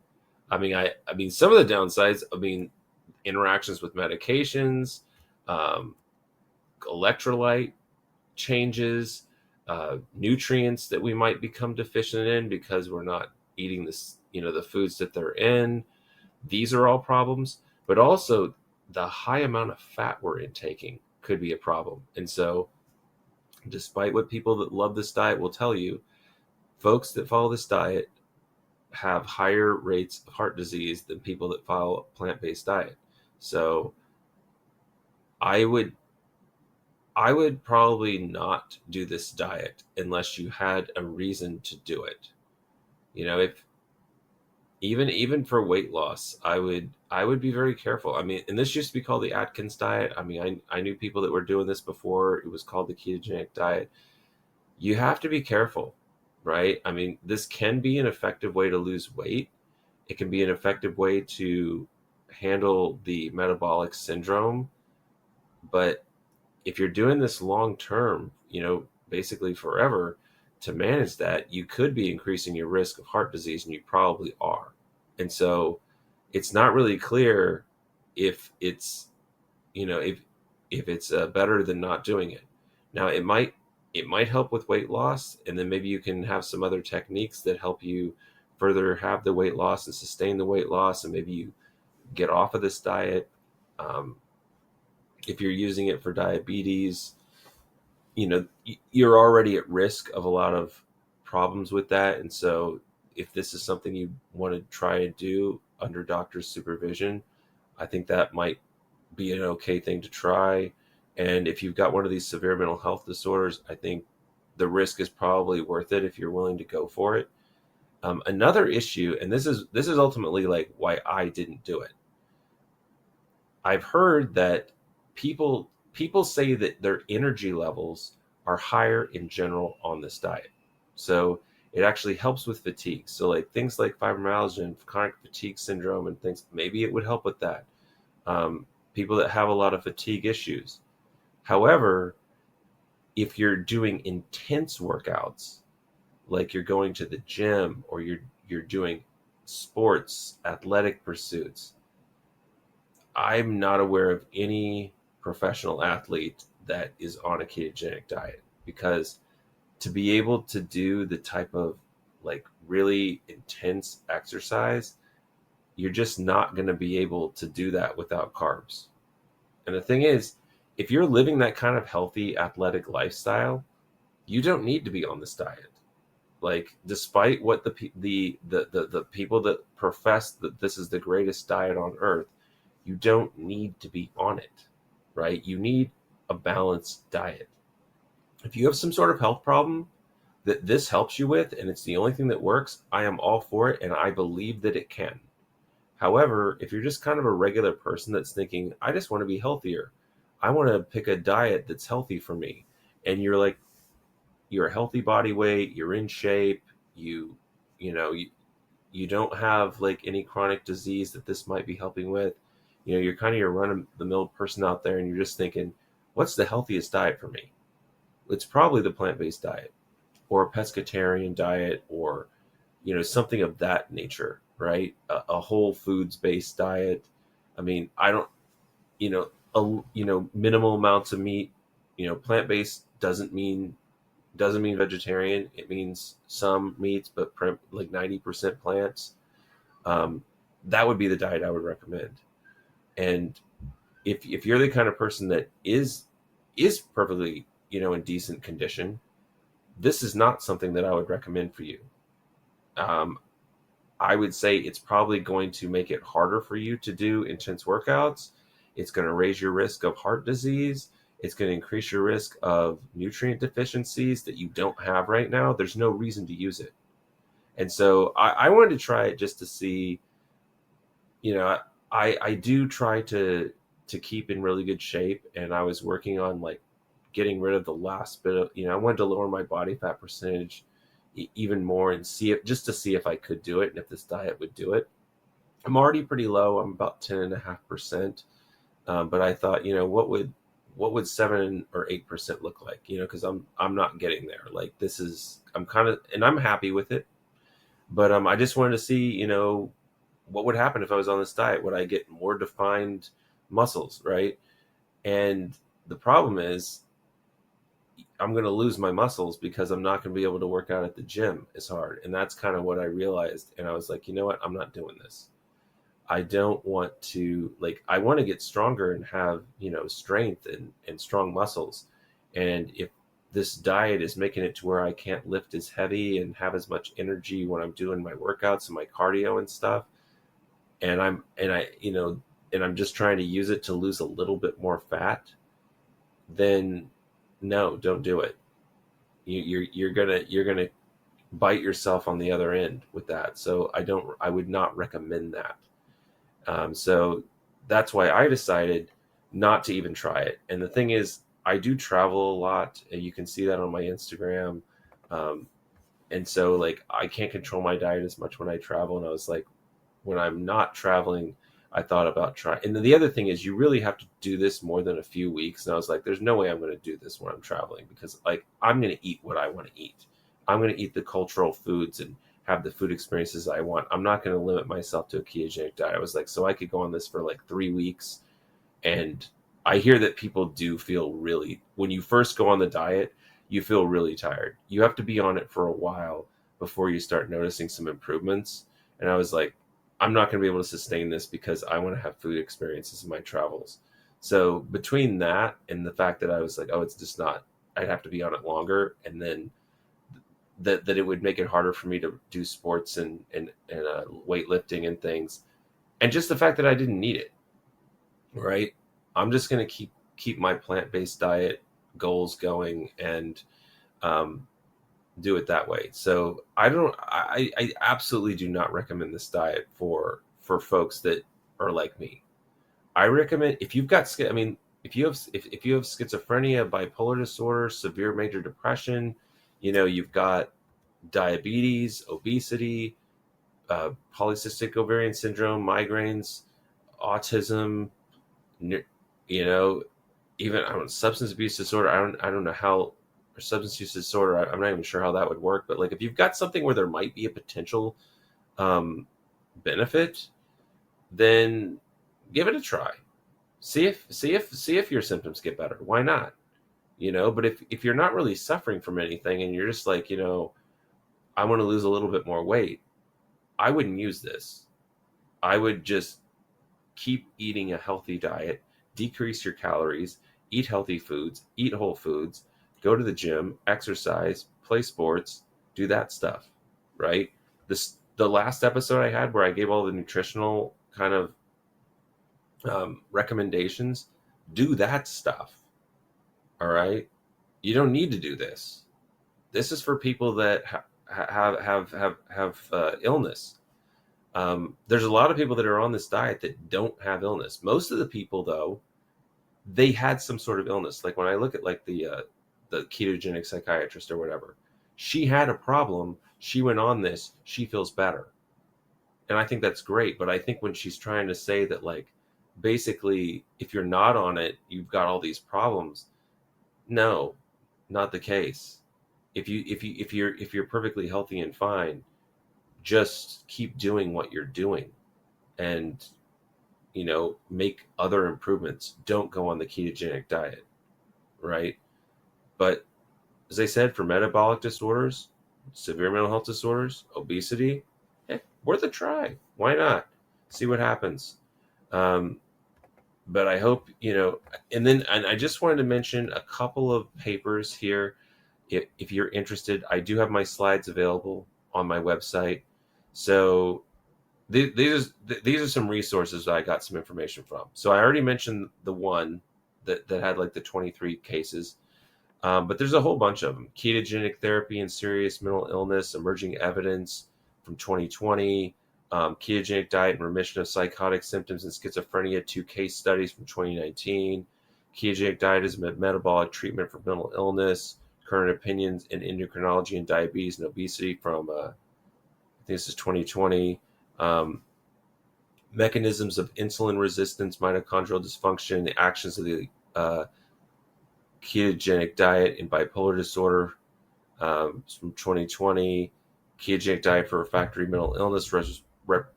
I mean some of the downsides. I mean, interactions with medications, um, electrolyte changes, nutrients that we might become deficient in because we're not eating this, the foods that they're in. These are all problems, but also the high amount of fat we're intaking could be a problem. And so, despite what people that love this diet will tell you, folks that follow this diet have higher rates of heart disease than people that follow a plant-based diet. So I would I would probably not do this diet unless you had a reason to do it. If even for weight loss, I would be very careful. I mean, and this used to be called the Atkins diet. I mean, I knew people that were doing this before it was called the ketogenic diet. You have to be careful, right? I mean, this can be an effective way to lose weight. It can be an effective way to handle the metabolic syndrome, but if you're doing this long term, basically forever, to manage that, you could be increasing your risk of heart disease, and you probably are. And so it's not really clear if it's, if it's better than not doing it. Now it might help with weight loss, and then maybe you can have some other techniques that help you further have the weight loss and sustain the weight loss, and maybe you get off of this diet. Um, if you're using it for diabetes, you're already at risk of a lot of problems with that. And so if this is something you want to try and do under doctor's supervision, I think that might be an okay thing to try. And if you've got one of these severe mental health disorders, I think the risk is probably worth it if you're willing to go for it. Another issue, and this is ultimately like why I didn't do it. I've heard that people say that their energy levels are higher in general on this diet. So it actually helps with fatigue. So like things like fibromyalgia and chronic fatigue syndrome and things, maybe it would help with that. People that have a lot of fatigue issues. However, if you're doing intense workouts, like you're going to the gym or you're doing sports, athletic pursuits, I'm not aware of any professional athlete that is on a ketogenic diet, because to be able to do the type of like really intense exercise, you're just not going to be able to do that without carbs. And the thing is, if you're living that kind of healthy athletic lifestyle, you don't need to be on this diet. Like, despite what the people that profess that this is the greatest diet on earth, you don't need to be on it, right? You need a balanced diet. If you have some sort of health problem that this helps you with, and it's the only thing that works, I am all for it, and I believe that it can. However, if you're just kind of a regular person that's thinking, I just want to be healthier, I want to pick a diet that's healthy for me, and you're a healthy body weight, you're in shape, you know, you don't have like any chronic disease that this might be helping with, you're kind of your run-of-the-mill person out there, and you're just thinking, what's the healthiest diet for me? It's probably the plant-based diet. or a pescatarian diet, or something of that nature, right? A whole foods based diet. I mean, I don't, minimal amounts of meat. Plant based doesn't mean vegetarian. It means some meats, but like 90% plants. Um, that would be the diet I would recommend. And if you're the kind of person that is perfectly in decent condition, this is not something that I would recommend for you. Um, I would say it's probably going to make it harder for you to do intense workouts. It's going to raise your risk of heart disease. It's going to increase your risk of nutrient deficiencies that you don't have right now. There's no reason to use it. And so I wanted to try it just to see, you know, I do try to keep in really good shape, and I was working on like getting rid of the last bit of, I wanted to lower my body fat percentage even more and see it just to see if I could do it and if this diet would do it. I'm already pretty low. I'm about 10.5%. But I thought, what would 7 or 8% look like? Because I'm not getting there. Like this is I'm kind of and I'm happy with it. But I just wanted to see, what would happen if I was on this diet? Would I get more defined muscles, right? And the problem is I'm going to lose my muscles because I'm not going to be able to work out at the gym as hard. And that's kind of what I realized. And I was like, you know what? I'm not doing this. I don't want to, like, I want to get stronger and have, strength and strong muscles. And if this diet is making it to where I can't lift as heavy and have as much energy when I'm doing my workouts and my cardio and stuff, and I'm just trying to use it to lose a little bit more fat, then no, don't do it. You're gonna bite yourself on the other end with that. So I would not recommend that. So that's why I decided not to even try it. And the thing is, I do travel a lot, and you can see that on my Instagram. Um, and so like I can't control my diet as much when I travel. And I was like, when I'm not traveling, I thought about trying. And then the other thing is, you really have to do this more than a few weeks. And I was like, there's no way I'm going to do this when I'm traveling, because like I'm going to eat what I want to eat. I'm going to eat the cultural foods and have the food experiences I want. I'm not going to limit myself to a ketogenic diet. I was like, so I could go on this for like 3 weeks. And I hear that people do feel really, when you first go on the diet, you feel really tired. You have to be on it for a while before you start noticing some improvements. And I was like, I'm not going to be able to sustain this because I want to have food experiences in my travels. So between that and the fact that I was like, oh, it's just not, I'd have to be on it longer. And then that it would make it harder for me to do sports and weightlifting and things. And just the fact that I didn't need it, right? I'm just going to keep my plant-based diet goals going and um, do it that way. So I absolutely do not recommend this diet for folks that are like me. I recommend if you've got, I mean, if you have schizophrenia, bipolar disorder, severe major depression, you've got diabetes, obesity, polycystic ovarian syndrome, migraines, autism, you know, even I don't substance abuse disorder. I don't know how, or substance use disorder. I'm not even sure how that would work. But like if you've got something where there might be a potential um, benefit, then give it a try. See if your symptoms get better. Why not? But if you're not really suffering from anything and you're just like, I want to lose a little bit more weight, I wouldn't use this. I would just keep eating a healthy diet, decrease your calories, eat healthy foods, eat whole foods, go to the gym, exercise, play sports, do that stuff, right? The last episode I had where I gave all the nutritional kind of recommendations, do that stuff. All right, you don't need to do this. This is for people that have illness. There's a lot of people that are on this diet that don't have illness. Most of the people, though, they had some sort of illness. Like when I look at like the ketogenic psychiatrist or whatever, she had a problem. She went on this. She feels better, and I think that's great. But I think when she's trying to say that, like, basically, if you're not on it, you've got all these problems. No, not the case. if you're perfectly healthy and fine, just keep doing what you're doing, and make other improvements. Don't go on the ketogenic diet, right? But as I said, for metabolic disorders, severe mental health disorders, obesity, worth a try. Why not? See what happens. Um, but I hope, and I just wanted to mention a couple of papers here. If you're interested, I do have my slides available on my website. So these are some resources that I got some information from. So I already mentioned the one that had like the 23 cases. But there's a whole bunch of them. Ketogenic therapy and serious mental illness, emerging evidence from 2020. Ketogenic diet and remission of psychotic symptoms and schizophrenia, 2 case studies from 2019. Ketogenic diet is a metabolic treatment for mental illness. Current opinions in endocrinology and diabetes and obesity from, I think this is 2020. Mechanisms of insulin resistance, mitochondrial dysfunction, the actions of the ketogenic diet in bipolar disorder, from 2020. Ketogenic diet for refractory mental illness,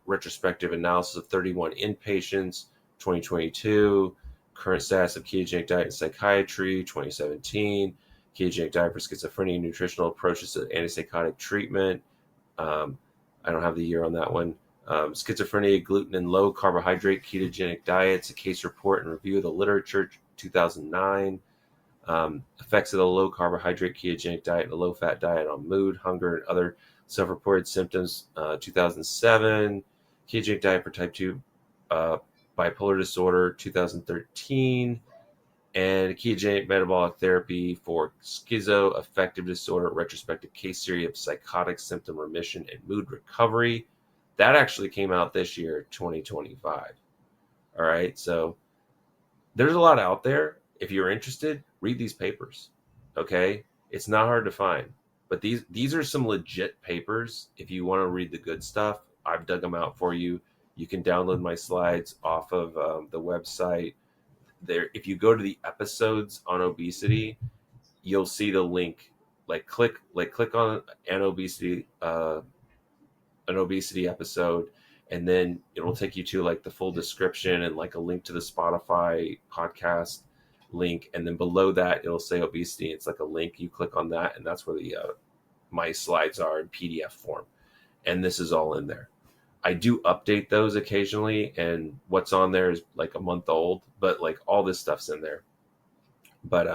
retrospective analysis of 31 inpatients, 2022. Current status of ketogenic diet in psychiatry, 2017. Ketogenic diet for schizophrenia, nutritional approaches to antipsychotic treatment. I don't have the year on that one. Schizophrenia, gluten and low carbohydrate ketogenic diets, a case report and review of the literature, 2009. Effects of the low carbohydrate ketogenic diet and the low fat diet on mood, hunger, and other self-reported symptoms, 2007. Ketogenic diet for type 2 bipolar disorder, 2013. And ketogenic metabolic therapy for schizoaffective disorder, retrospective case series of psychotic symptom remission and mood recovery. That actually came out this year, 2025. All right, so there's a lot out there. If you're interested, read these papers. Okay, it's not hard to find, but these are some legit papers. If you want to read the good stuff, I've dug them out for you. You can download my slides off of the website. There, if you go to the episodes on obesity, you'll see the link. Click on an obesity episode, and then it'll take you to like the full description and like a link to the Spotify podcast link, and then below that it'll say obesity. It's like a link. You click on that, and that's where the my slides are in PDF form, and this is all in there. I do update those occasionally, and what's on there is like a month old, but like all this stuff's in there. But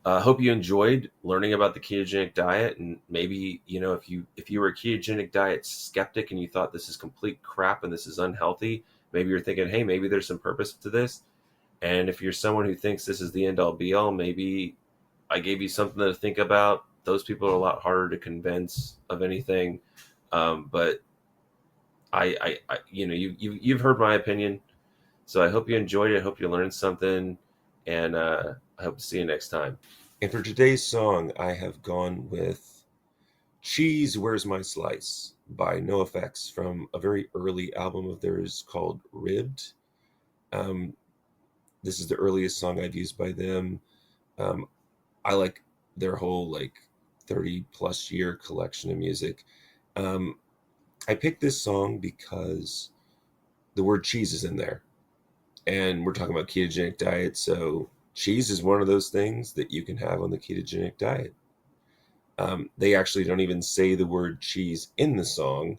hope you enjoyed learning about the ketogenic diet, and maybe if you were a ketogenic diet skeptic and you thought this is complete crap and this is unhealthy, maybe you're thinking, hey, maybe there's some purpose to this. And if you're someone who thinks this is the end all be all, maybe I gave you something to think about. Those people are a lot harder to convince of anything, but you've heard my opinion, so I hope you enjoyed it. I hope you learned something, and I hope to see you next time. And for today's song, I have gone with Cheese, Where's My Slice by NoFX from a very early album of theirs called Ribbed. This is the earliest song I've used by them. I like their whole 30 plus year collection of music. I picked this song because the word cheese is in there, and we're talking about ketogenic diet, so cheese is one of those things that you can have on the ketogenic diet. They actually don't even say the word cheese in the song.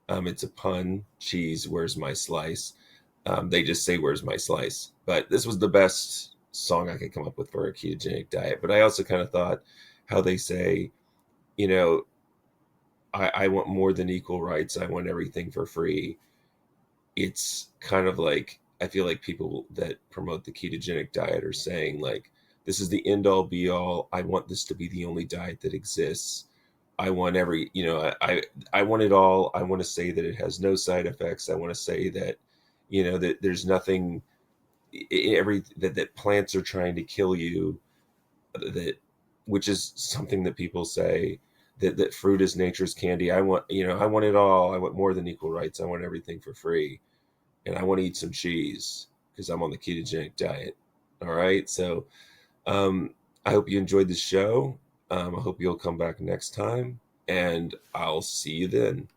It's a pun. Cheese, where's my slice? They just say, where's my slice? But this was the best song I could come up with for a ketogenic diet. But I also kind of thought how they say, I want more than equal rights. I want everything for free. It's kind of like, I feel like people that promote the ketogenic diet are saying this is the end all be all. I want this to be the only diet that exists. I want I want it all. I want to say that it has no side effects. I want to say that, that there's nothing, that plants are trying to kill you, which is something that people say, that fruit is nature's candy. I want it all. I want more than equal rights. I want everything for free. And I want to eat some cheese because I'm on the ketogenic diet. All right. So I hope you enjoyed the show. I hope you'll come back next time, and I'll see you then.